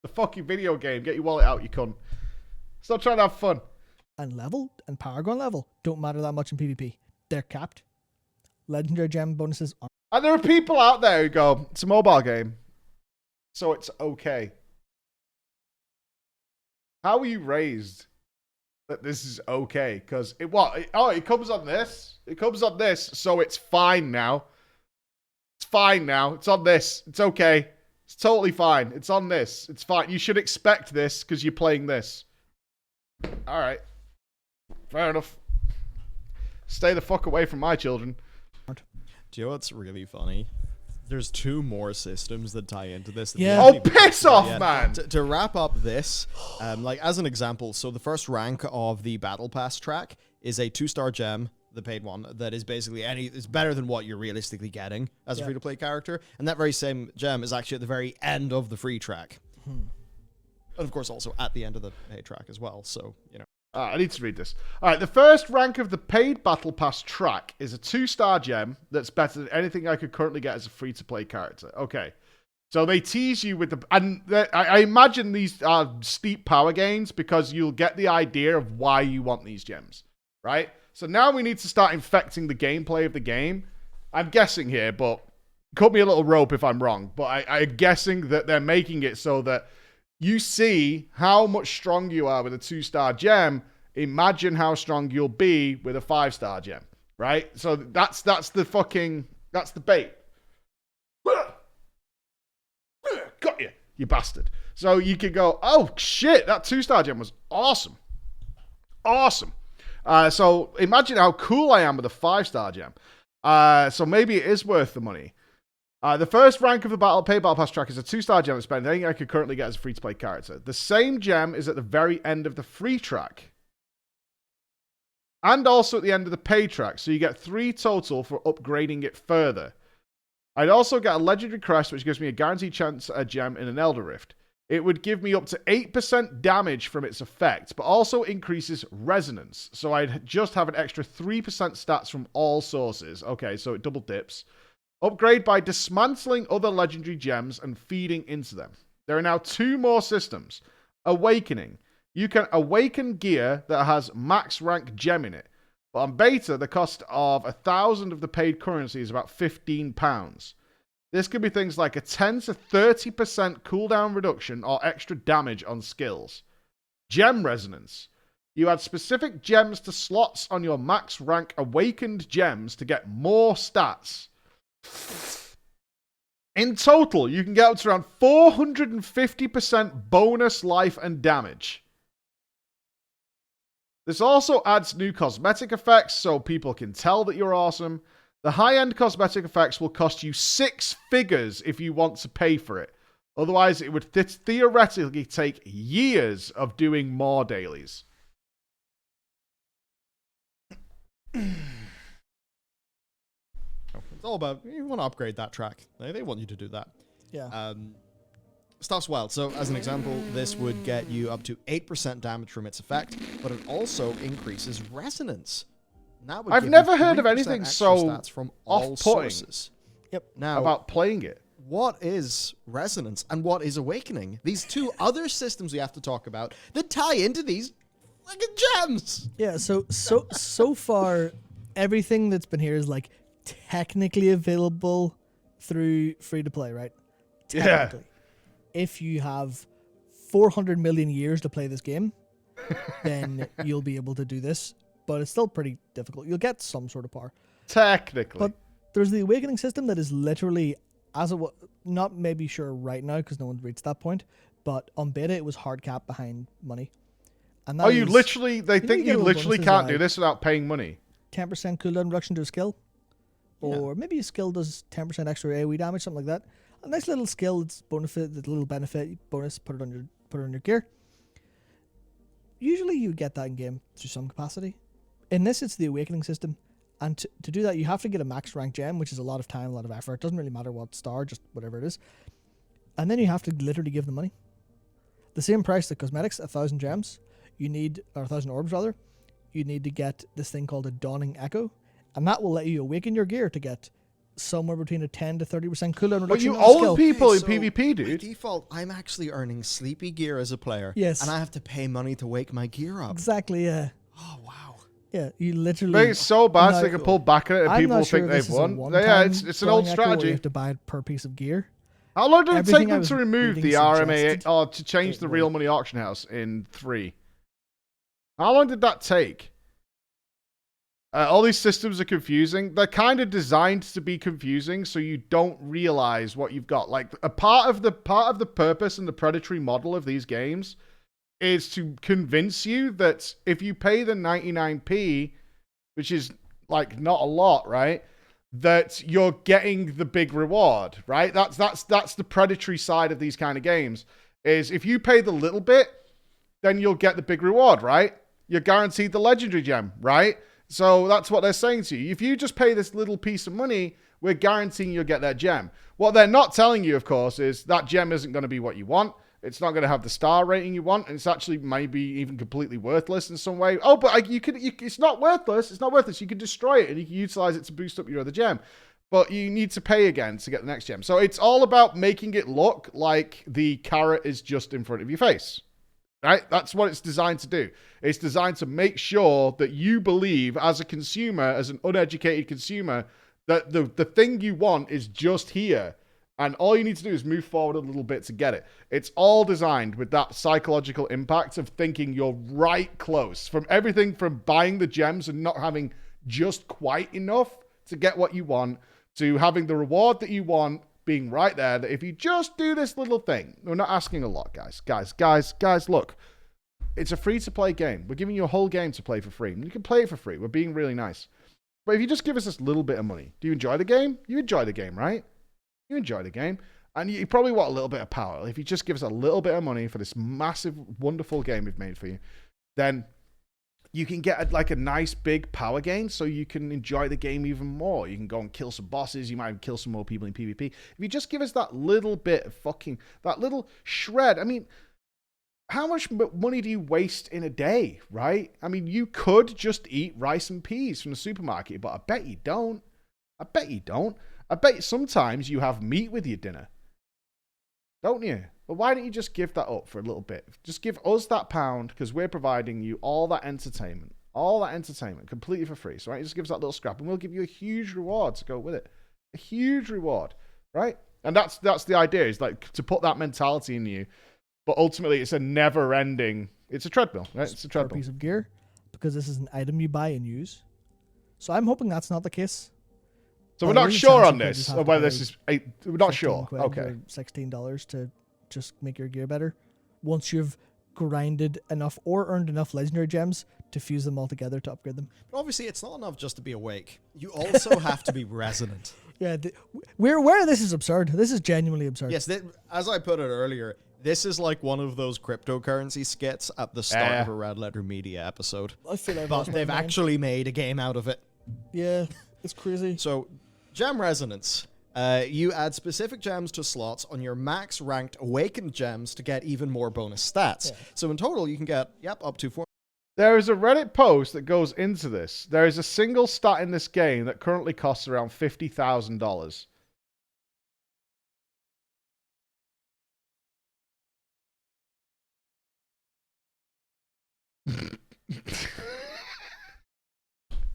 The fucking video game. Get your wallet out, you cunt. Stop trying to have fun. And level and Paragon level don't matter that much in PvP. They're capped. Legendary gem bonuses are. And there are people out there who go, it's a mobile game, so it's okay. How were you raised that this is okay? Because it comes on this. It comes on this, so it's fine now. It's fine now. It's on this. It's okay. It's totally fine. It's on this. It's fine. You should expect this because you're playing this. All right. Fair enough. Stay the fuck away from my children. Do you know what's really funny? There's 2 more systems that tie into this. Yeah. Oh, piss off, man! To wrap up this, like as an example, so the first rank of the Battle Pass track is a 2-star gem, the paid one, that is basically it's better than what you're realistically getting as a free-to-play character. And that very same gem is actually at the very end of the free track. And of course also at the end of the paid track as well, so, you know. I need to read this. All right, the first rank of the paid Battle Pass track is a 2-star gem that's better than anything I could currently get as a free-to-play character. Okay. So they tease you with the... And I imagine these are steep power gains because you'll get the idea of why you want these gems, right? So now we need to start infecting the gameplay of the game. I'm guessing here, but cut me a little rope if I'm wrong. But I'm guessing that they're making it so that you see how much strong you are with a 2-star gem. Imagine how strong you'll be with a 5-star gem, right? So that's the bait. Got you, you bastard. So you could go, oh shit, that 2-star gem was awesome. Awesome. So imagine how cool I am with a 5-star gem. So maybe it is worth the money. The first rank of the paid Battle Pass track is a 2-star gem that's better than anything I could currently get as a free-to-play character. The same gem is at the very end of the free track. And also at the end of the paid track. So you get 3 total for upgrading it further. I'd also get a legendary crest, which gives me a guaranteed chance at a gem in an Elder Rift. It would give me up to 8% damage from its effect, but also increases resonance. So I'd just have an extra 3% stats from all sources. Okay, so it double dips. Upgrade by dismantling other legendary gems and feeding into them. There are now 2 more systems. Awakening. You can awaken gear that has max rank gem in it. But on beta, the cost of 1,000 of the paid currency is about £15. This could be things like a 10 to 30% cooldown reduction or extra damage on skills. Gem resonance. You add specific gems to slots on your max rank awakened gems to get more stats. In total, you can get up to around 450% bonus life and damage. This also adds new cosmetic effects so people can tell that you're awesome. The high-end cosmetic effects will cost you 6 figures if you want to pay for it. Otherwise, it would theoretically take years of doing more dailies. It's all about, you want to upgrade that track. They want you to do that. Yeah. Stuff's wild. So, as an example, this would get you up to 8% damage from its effect, but it also increases resonance. That would I've never heard of anything so stats from all off-putting sources. Yep. Now, about playing it. What is resonance and what is awakening? These 2 other systems we have to talk about that tie into these fucking gems. Yeah. So far, everything that's been here is like technically available through free to play, right? Technically. Yeah. If you have 400 million years to play this game, then you'll be able to do this. But it's still pretty difficult. You'll get some sort of power. Technically. But there's the awakening system that is literally, as it was, not maybe sure right now because no one's reached that point, but on beta it was hard cap behind money. And that you literally, they think you literally can't do this without paying money. 10% cooldown reduction to a skill. Or maybe a skill does 10% extra AoE damage, something like that. A nice little skill, it's bonus, the little benefit bonus, put it on your gear. Usually you get that in game through some capacity. In this, it's the awakening system, and to do that, you have to get a max rank gem, which is a lot of time, a lot of effort. It doesn't really matter what star, just whatever it is. And then you have to literally give them money. The same price that cosmetics, 1,000 gems, or 1,000 orbs rather. You need to get this thing called a Dawning Echo, and that will let you awaken your gear to get somewhere between a 10 to 30% cooldown reduction. But you own people in PvP, dude. By default, I'm actually earning sleepy gear as a player. Yes. And I have to pay money to wake my gear up. Exactly, yeah. Oh, wow. Yeah, you literally... It's so bad so they can pull back at it and people think they've won. Yeah, it's an old strategy. You have to buy it per piece of gear. How long did it take them to remove the RMA or to change the real money auction house in 3? How long did that take? All these systems are confusing. They're kind of designed to be confusing, so you don't realize what you've got. Like a part of the purpose and the predatory model of these games is to convince you that if you pay the 99p, which is like not a lot, right? That you're getting the big reward, right? That's the predatory side of these kind of games. Is if you pay the little bit, then you'll get the big reward, right? You're guaranteed the legendary gem, right? So that's what they're saying to you. If you just pay this little piece of money, we're guaranteeing you'll get that gem. What they're not telling you, of course, is that gem isn't going to be what you want. It's not going to have the star rating you want, and it's actually maybe even completely worthless in some way. Oh, but it's not worthless. It's not worthless. You can destroy it, and you can utilize it to boost up your other gem. But you need to pay again to get the next gem. So it's all about making it look like the carrot is just in front of your face. Right? That's what it's designed to do. It's designed to make sure that you believe, as a consumer, as an uneducated consumer, that the thing you want is just here. And all you need to do is move forward a little bit to get it. It's all designed with that psychological impact of thinking you're right close. From everything from buying the gems and not having just quite enough to get what you want, to having the reward that you want being right there, that if you just do this little thing, we're not asking a lot, guys. Guys, look. It's a free-to-play game. We're giving you a whole game to play for free. You can play it for free. We're being really nice. But if you just give us this little bit of money, do you enjoy the game? You enjoy the game, right? You enjoy the game. And you probably want a little bit of power. If you just give us a little bit of money for this massive, wonderful game we've made for you, then you can get a nice big power gain so you can enjoy the game even more. You can go and kill some bosses. You might even kill some more people in PvP. If you just give us that little bit of that little shred. I mean, how much money do you waste in a day, right? I mean, you could just eat rice and peas from the supermarket, but I bet you don't. I bet sometimes you have meat with your dinner. Don't you? But why don't you just give that up for a little bit? Just give us that pound, because we're providing you all that entertainment completely for free. So why don't you just give us that little scrap, and we'll give you a huge reward to go with it. A huge reward, right? And that's the idea, is like to put that mentality in you. But ultimately, it's a never-ending. It's a treadmill, right? It's a treadmill. For a piece of gear, because this is an item you buy and use. So I'm hoping that's not the case. So we're not sure on this, or whether this is. We're not sure. Okay. $16 to just make your gear better. Once you've grinded enough or earned enough legendary gems to fuse them all together to upgrade them. But obviously, it's not enough just to be awake. You also have to be resonant. Yeah, we're aware this is absurd. This is genuinely absurd. Yes, as I put it earlier, this is like one of those cryptocurrency skits at the start of a Red Letter Media episode. I feel like but they've actually made a game out of it. Yeah, it's crazy. So, gem resonance. You add specific gems to slots on your max ranked awakened gems to get even more bonus stats. Yeah. So in total, you can get, up to 4. There is a Reddit post that goes into this. There is a single stat in this game that currently costs around $50,000.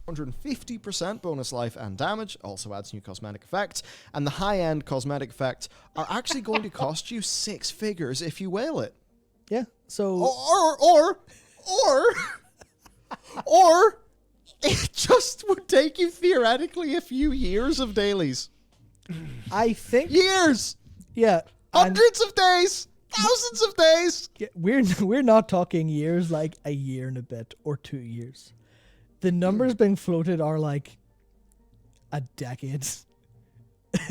%150% bonus life and damage, also adds new cosmetic effects, and the high-end cosmetic effects are actually going to cost you 6 figures if you whale it. Yeah, so... Or it just would take you theoretically a few years of dailies. I think... Years! Yeah. Hundreds of days! Thousands of days! Yeah, we're not talking years like a year and a bit or 2 years. The numbers being floated are like a decade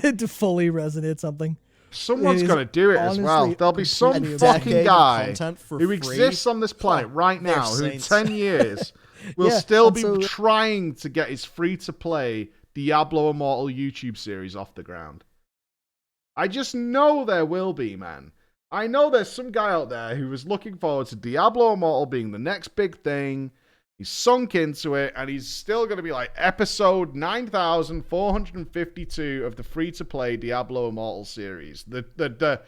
to fully resonate something. Someone's going to do it as well. There'll be some fucking guy who exists on this planet right now who in 10 years will still be trying to get his free-to-play Diablo Immortal YouTube series off the ground. I just know there will be, man. I know there's some guy out there who was looking forward to Diablo Immortal being the next big thing. He's sunk into it, and he's still going to be like episode 9,452 of the free-to-play Diablo Immortal series. The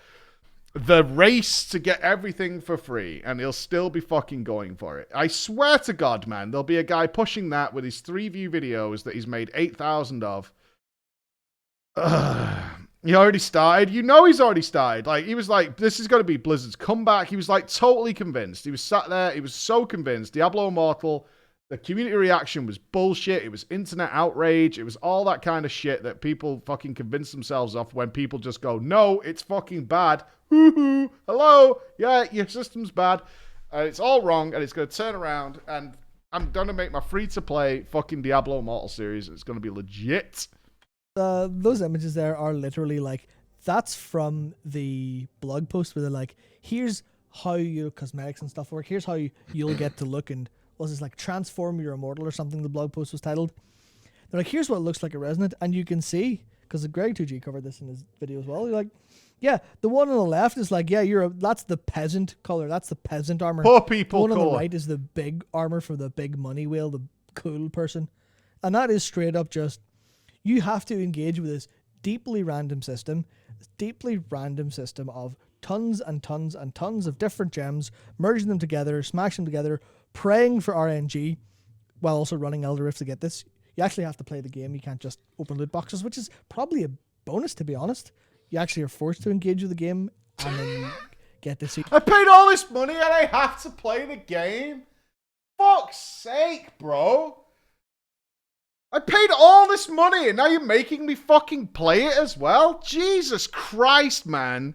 race to get everything for free, and he'll still be fucking going for it. I swear to God, man, there'll be a guy pushing that with his 3-view videos that he's made 8,000 of. He already started. You know he's already started. Like, he was like, this is going to be Blizzard's comeback. He was like totally convinced. He was sat there. He was so convinced. Diablo Immortal, the community reaction was bullshit. It was internet outrage. It was all that kind of shit that people fucking convince themselves of when people just go, no, it's fucking bad. Hoo-hoo. Hello. Yeah, your system's bad. It's all wrong, and it's going to turn around, and I'm going to make my free-to-play fucking Diablo Immortal series. It's going to be legit. Those images there are literally like, that's from the blog post where they're like, here's how your cosmetics and stuff work. Here's how you'll get to look, and was this like transform your immortal or something? The blog post was titled. They're like, here's what it looks like at Resonant, and you can see because Greg 2G covered this in his video as well. You're like, yeah, the one on the left is like, yeah, that's the peasant color. That's the peasant armor. Poor people The one on color. the right is the big armor for the big money whale, the cool person. And that is straight up just, you have to engage with this deeply random system of tons and tons and tons of different gems, merging them together, smashing them together, praying for RNG, while also running Elder Rift to get this. You actually have to play the game. You can't just open loot boxes, which is probably a bonus, to be honest. You actually are forced to engage with the game and then get to see. I paid all this money and I have to play the game? Fuck's sake, bro. I paid all this money and now you're making me fucking play it as well? Jesus Christ, man.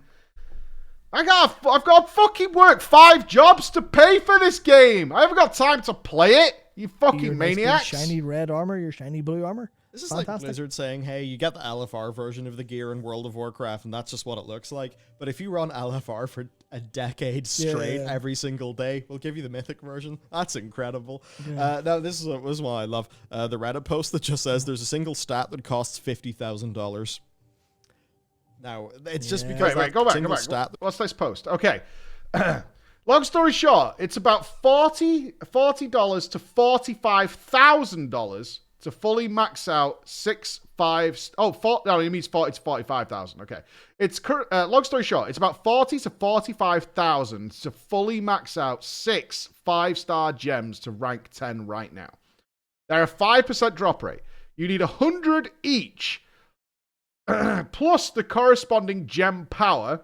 I've got to fucking work 5 jobs to pay for this game. I haven't got time to play it, you fucking your maniacs. Nice shiny red armor, your shiny blue armor. This is Fantastic. like Blizzard saying, hey, you get the LFR version of the gear in World of Warcraft, and that's just what it looks like. But if you run LFR for a decade straight every single day, we'll give you the Mythic version. That's incredible. Yeah. Now, this is what I love. The Reddit post that just says there's a single stat that costs $50,000. Now, it's just because Wait, go back. Stat. What's this post? Okay. Long story short, it's about $40 to $45,000 to fully max out it's 45,000. Okay. It's long story short, it's about 40 to 45,000 to fully max out 6 5-star gems to rank 10 right now. They're a 5% drop rate. You need 100 each plus the corresponding gem power.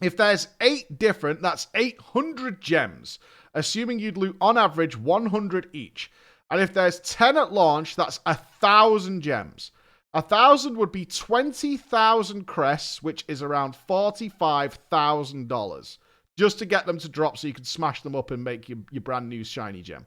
If there's 8 different, that's 800 gems, assuming you'd loot on average 100 each. And if there's 10 at launch, that's 1,000 gems. 1,000 would be 20,000 crests, which is around $45,000, just to get them to drop so you can smash them up and make your brand new shiny gem.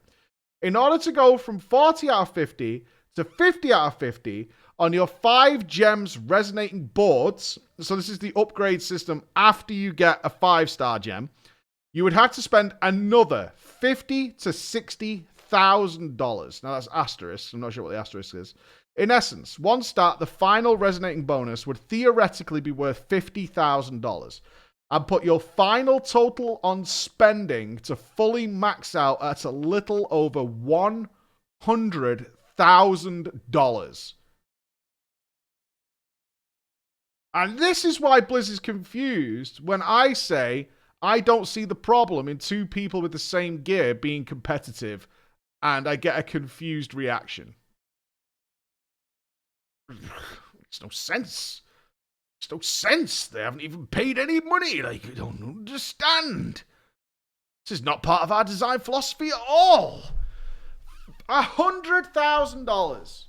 In order to go from 40 out of 50 to 50 out of 50 on your 5 gems resonating boards, so this is the upgrade system after you get a 5-star gem, you would have to spend another $50,000 to $60,000. Now that's asterisk. I'm not sure what the asterisk is. In essence, one stat, the final resonating bonus, would theoretically be worth $50,000 and put your final total on spending to fully max out at a little over $100,000. And this is why Blizz is confused when I say I don't see the problem in 2 people with the same gear being competitive, and I get a confused reaction. Makes no sense. Makes no sense. They haven't even paid any money. Like, I don't understand. This is not part of our design philosophy at all. $100,000.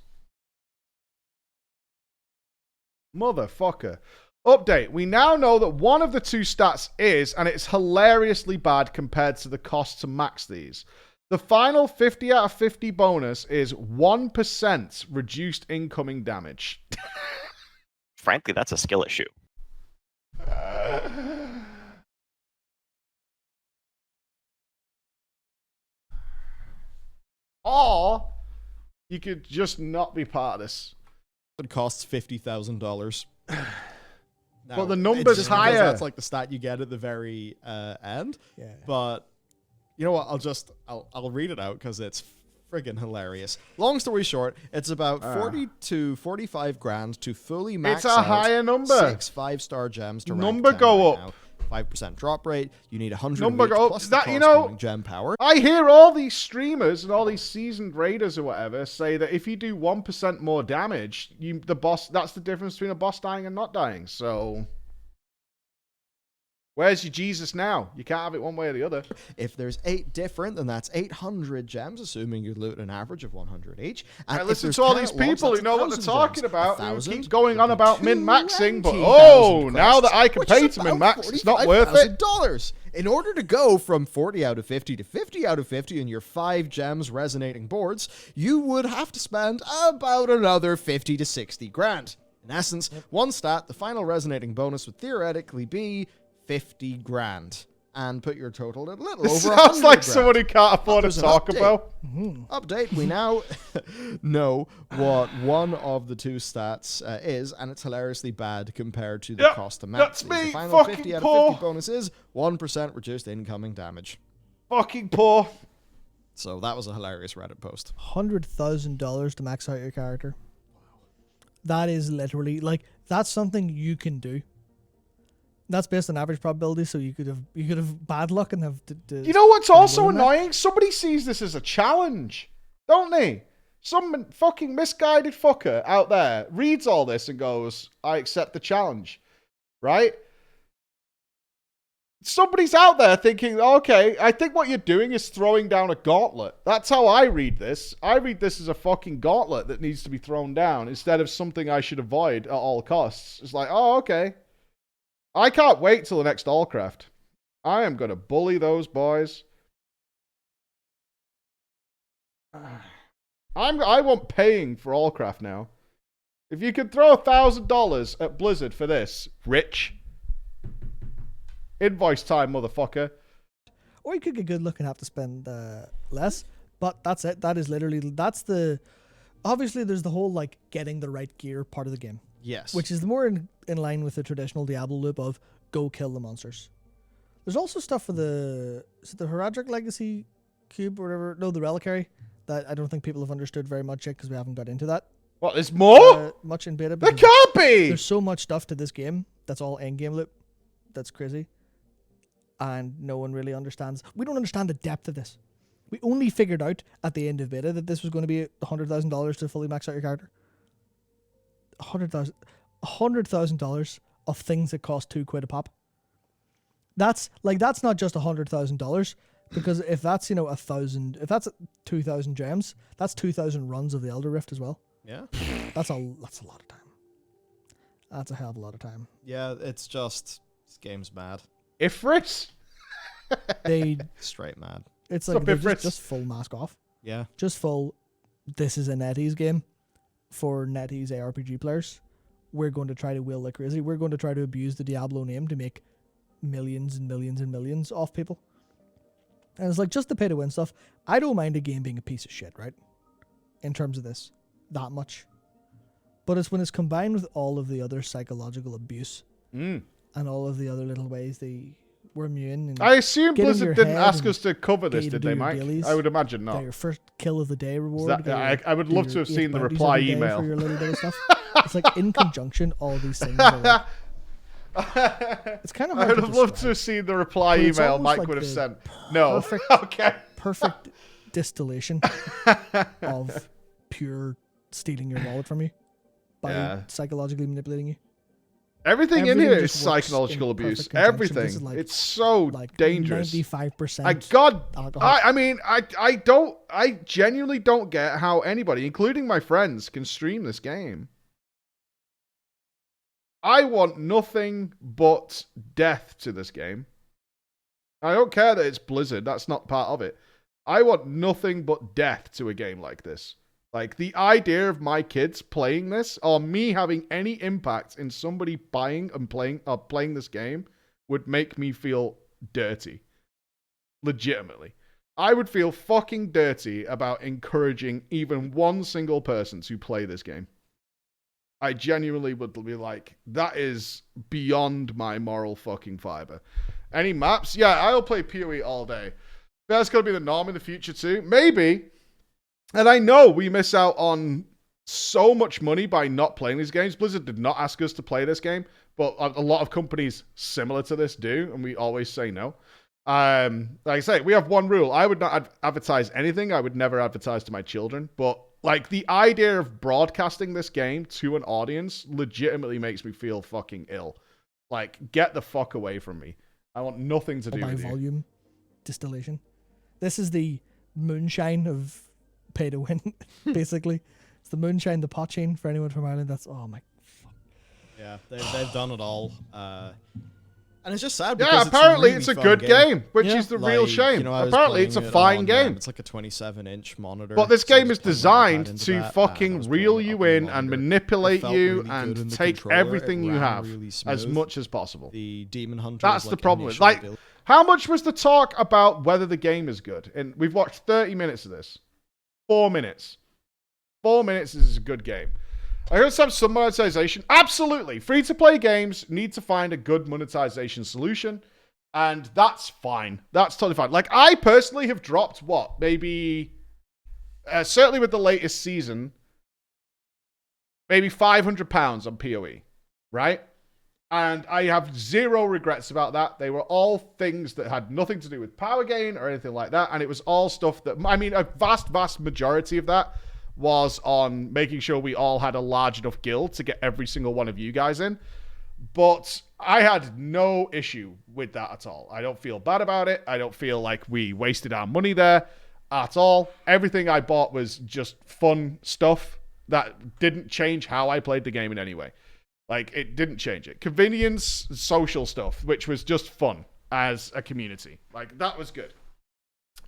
Motherfucker. Update. We now know that one of the 2 stats is, and it's hilariously bad compared to the cost to max these. The final 50 out of 50 bonus is 1% reduced incoming damage. Frankly, that's a skill issue. Or you could just not be part of this. It costs $50,000. But the number's higher. That's like the stat you get at the very end. Yeah. But you know what? I'll read it out because it's friggin' hilarious. Long story short, it's about 40 to 45 grand to fully max out. It's a higher number. 6 5-star gems to number rank 10 go right up. Now. 5% drop rate. You need 100 Number each, go up. plus the That, corresponding gem power. I hear all these streamers and all these seasoned raiders or whatever say that if you do 1% more damage, that's the difference between a boss dying and not dying. So where's your Jesus now? You can't have it one way or the other. If there's 8 different, then that's 800 gems, assuming you loot an average of 100 each. And I listen to all these people who know what they're talking gems, about, who 1,000 keep going on about min-maxing, but 20,000 now that I can crests, pay which is to about min-max, it's not worth it. $45,000. In order to go from 40 out of 50 to 50 out of 50 in your 5 gems resonating boards, you would have to spend about another 50 to 60 grand. In essence, one stat, the final resonating bonus would theoretically be 50 grand. and put your total at a little over This sounds like $100,000. someone who can't afford to talk about. Update, we now know what one of the two stats is, and it's hilariously bad compared to the cost of maps. That's me, The final fucking 50 out poor. of 50 bonus is 1% reduced incoming damage. Fucking poor. So that was a hilarious Reddit post. $100,000 to max out your character. That is literally, like, that's something you can do. That's based on average probability, so you could have bad luck and have. You know what's also annoying? Somebody sees this as a challenge, don't they? Some fucking misguided fucker out there reads all this and goes, "I accept the challenge," right? Somebody's out there thinking, "Okay, I think what you're doing is throwing down a gauntlet." That's how I read this. I read this as a fucking gauntlet that needs to be thrown down instead of something I should avoid at all costs. It's like, oh, okay. I can't wait till the next Allcraft. I am going to bully those boys. I want paying for Allcraft now. If you could throw $1,000 at Blizzard for this, rich. Invoice time, motherfucker. Or you could get good luck and have to spend less. But that's it. That is literally, that's the... Obviously, there's the whole, like, getting the right gear part of the game. Yes. Which is more in line with the traditional Diablo loop of go kill the monsters. There's also stuff for the Heraldric Legacy Cube or whatever. No, the Reliquary. That I don't think people have understood very much yet because we haven't got into that. What, there's more? Much in beta. There can't be! There's so much stuff to this game that's all endgame loop. That's crazy. And no one really understands. We don't understand the depth of this. We only figured out at the end of beta that this was going to be $100,000 to fully max out your character. $100,000 of things that cost £2 a pop. That's not just $100,000 because if that's 1,000, if that's 2,000 gems, that's 2,000 runs of the Elder Rift as well. Yeah, that's a lot of time. That's a hell of a lot of time. Yeah, it's just this game's mad. Ifrit? They straight mad. It's like just full mask off. Yeah, just full. This is a NetEase game. For NetEase ARPG players, we're going to try to wheel like crazy. We're going to try to abuse the Diablo name to make millions and millions and millions off people. And it's like just the pay to win stuff. I don't mind a game being a piece of shit, right? In terms of this, that much. But it's when it's combined with all of the other psychological abuse and all of the other little ways they were immune. And I assume Blizzard didn't ask us to cover this, did they, Mike? Dailies, I would imagine not. Your first kill of the day reward. I would love to have seen the reply email. For your little bit of stuff. It's like in conjunction, all these things are like, it's kind of hard I would have loved to have seen the reply email Mike would have sent. No. Perfect distillation of pure stealing your wallet from you by psychologically manipulating you. Everything in here is psychological abuse. Everything. Like, it's so like dangerous. 95%. I genuinely don't get how anybody, including my friends, can stream this game. I want nothing but death to this game. I don't care that it's Blizzard. That's not part of it. I want nothing but death to a game like this. Like, the idea of my kids playing this, or me having any impact in somebody buying and playing this game, would make me feel dirty. Legitimately. I would feel fucking dirty about encouraging even one single person to play this game. I genuinely would be like, that is beyond my moral fucking fiber. Any maps? Yeah, I'll play PoE all day. That's going to be the norm in the future too. Maybe. And I know we miss out on so much money by not playing these games. Blizzard did not ask us to play this game, but a lot of companies similar to this do, and we always say no. Like I say, we have one rule. I would not advertise anything. I would never advertise to my children. But like the idea of broadcasting this game to an audience legitimately makes me feel fucking ill. Like, get the fuck away from me. I want nothing to do with you. Volume distillation. This is the moonshine of pay to win, basically. It's the moonshine, the pot chain for anyone from Ireland. That's, oh my fuck. Yeah, they've done it all. And it's just sad because yeah, apparently it's a good game, which is the real shame. Apparently it's a fine game. It's like a 27-inch monitor. But this game is designed to fucking reel you in and manipulate you and take everything you have as much as possible. The Demon Hunter. That's the problem. Like, How much was the talk about whether the game is good? And we've watched 30 minutes of this. 4 minutes. 4 minutes is a good game. I heard some monetization. Absolutely. Free-to-play games need to find a good monetization solution. And that's fine. That's totally fine. Like, I personally have dropped, what? Maybe, certainly with the latest season, maybe £500 on PoE. Right? And I have zero regrets about that. They were all things that had nothing to do with power gain or anything like that. And it was all stuff that, I mean, a vast majority of that was on making sure we all had a large enough guild to get every single one of you guys in. But I had no issue with that at all. I don't feel bad about it. I don't feel like we wasted our money there at all. Everything I bought was just fun stuff that didn't change how I played the game in any way. Like, it didn't change it. Convenience, social stuff, which was just fun as a community. Like, that was good.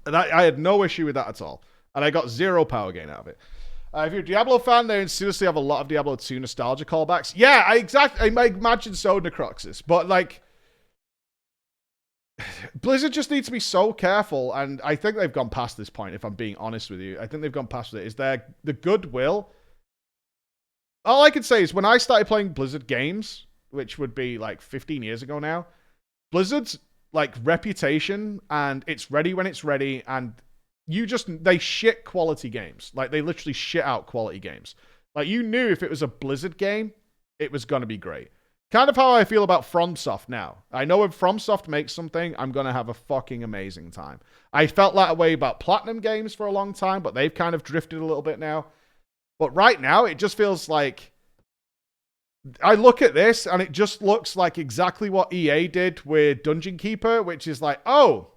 And I had no issue with that at all. And I got zero power gain out of it. If you're a Diablo fan, they seriously have a lot of Diablo 2 nostalgia callbacks. Yeah, I imagine so, Necroxus. But, like, Blizzard just needs to be so careful. And I think they've gone past this point, if I'm being honest with you. I think they've gone past it. Is the goodwill... All I can say is when I started playing Blizzard games, which would be like 15 years ago now, Blizzard's like reputation and it's ready when it's ready, and they shit quality games. Like, they literally shit out quality games. Like, you knew if it was a Blizzard game, it was going to be great. Kind of how I feel about FromSoft now. I know if FromSoft makes something, I'm going to have a fucking amazing time. I felt that way about Platinum games for a long time, but they've kind of drifted a little bit now. But right now, it just feels like... I look at this, and it just looks like exactly what EA did with Dungeon Keeper, which is like, oh,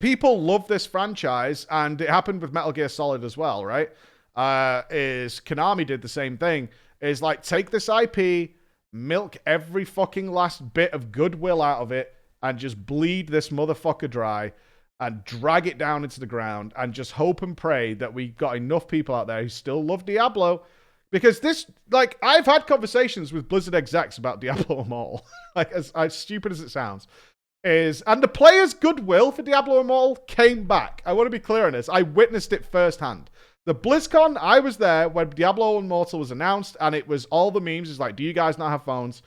people love this franchise, and it happened with Metal Gear Solid as well, right? Is Konami did the same thing. Is like, take this IP, milk every fucking last bit of goodwill out of it, and just bleed this motherfucker dry, and drag it down into the ground, and just hope and pray that we got enough people out there who still love Diablo. Because this, like, I've had conversations with Blizzard execs about Diablo Immortal, like, as stupid as it sounds, and the players' goodwill for Diablo Immortal came back. I want to be clear on this. I witnessed it firsthand. The BlizzCon, I was there when Diablo Immortal was announced, and it was all the memes. It's like, do you guys not have phones?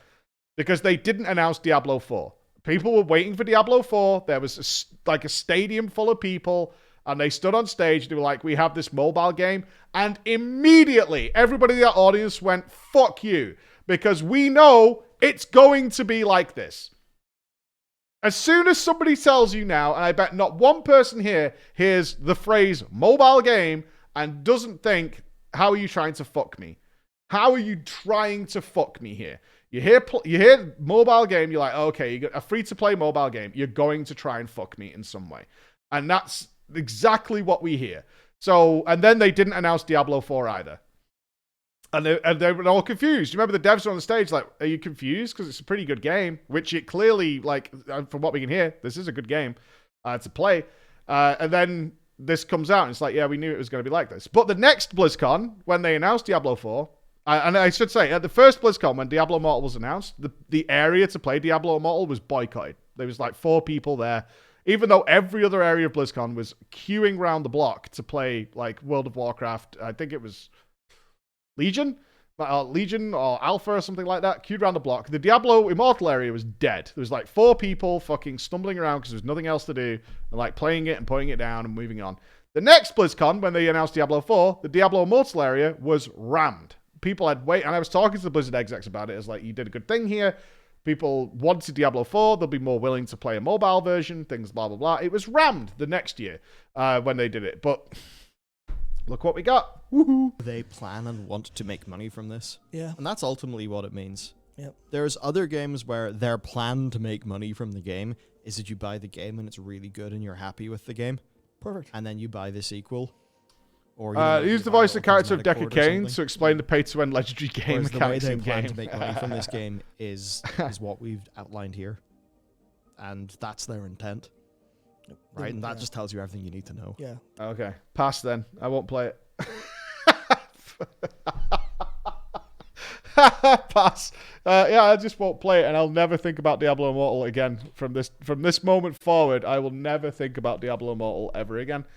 Because they didn't announce Diablo 4. People were waiting for Diablo 4. There was a stadium full of people, and they stood on stage. And they were like, we have this mobile game. And immediately, everybody in the audience went, fuck you. Because we know it's going to be like this. As soon as somebody tells you now, and I bet not one person here hears the phrase mobile game and doesn't think, how are you trying to fuck me? How are you trying to fuck me here? You hear mobile game, you're like, okay, you got a free-to-play mobile game. You're going to try and fuck me in some way. And that's exactly what we hear. So, and then they didn't announce Diablo 4 either. And they were all confused. You remember the devs were on the stage like, are you confused? Because it's a pretty good game, which it clearly, like, from what we can hear, this is a good game to play. And then this comes out and it's like, yeah, we knew it was going to be like this. But the next BlizzCon, when they announced Diablo 4, and I should say, at the first BlizzCon, when Diablo Immortal was announced, the area to play Diablo Immortal was boycotted. There was like 4 people there. Even though every other area of BlizzCon was queuing around the block to play like World of Warcraft. I think it was Legion or Alpha or something like that. Queued around the block. The Diablo Immortal area was dead. There was like 4 people fucking stumbling around because there was nothing else to do. And like playing it and putting it down and moving on. The next BlizzCon, when they announced Diablo 4, the Diablo Immortal area was rammed. People had wait, and I was talking to the Blizzard execs about it. It's like, you did a good thing here. People wanted Diablo 4. They'll be more willing to play a mobile version. Things, blah, blah, blah. It was rammed the next year when they did it. But look what we got. Woohoo. They plan and want to make money from this. Yeah. And that's ultimately what it means. Yep. There's other games where their plan to make money from the game is that you buy the game and it's really good and you're happy with the game. Perfect. And then you buy the sequel. Or use the voice of character of Deckard Cain to explain the pay-to-win legendary game mechanics the way in they plan game. to make money from this game is what we've outlined here. And that's their intent. Right? And that just tells you everything you need to know. Yeah. Okay. Pass then. I won't play it. Pass. Yeah, I just won't play it, and I'll never think about Diablo Immortal again. From this moment forward, I will never think about Diablo Immortal ever again.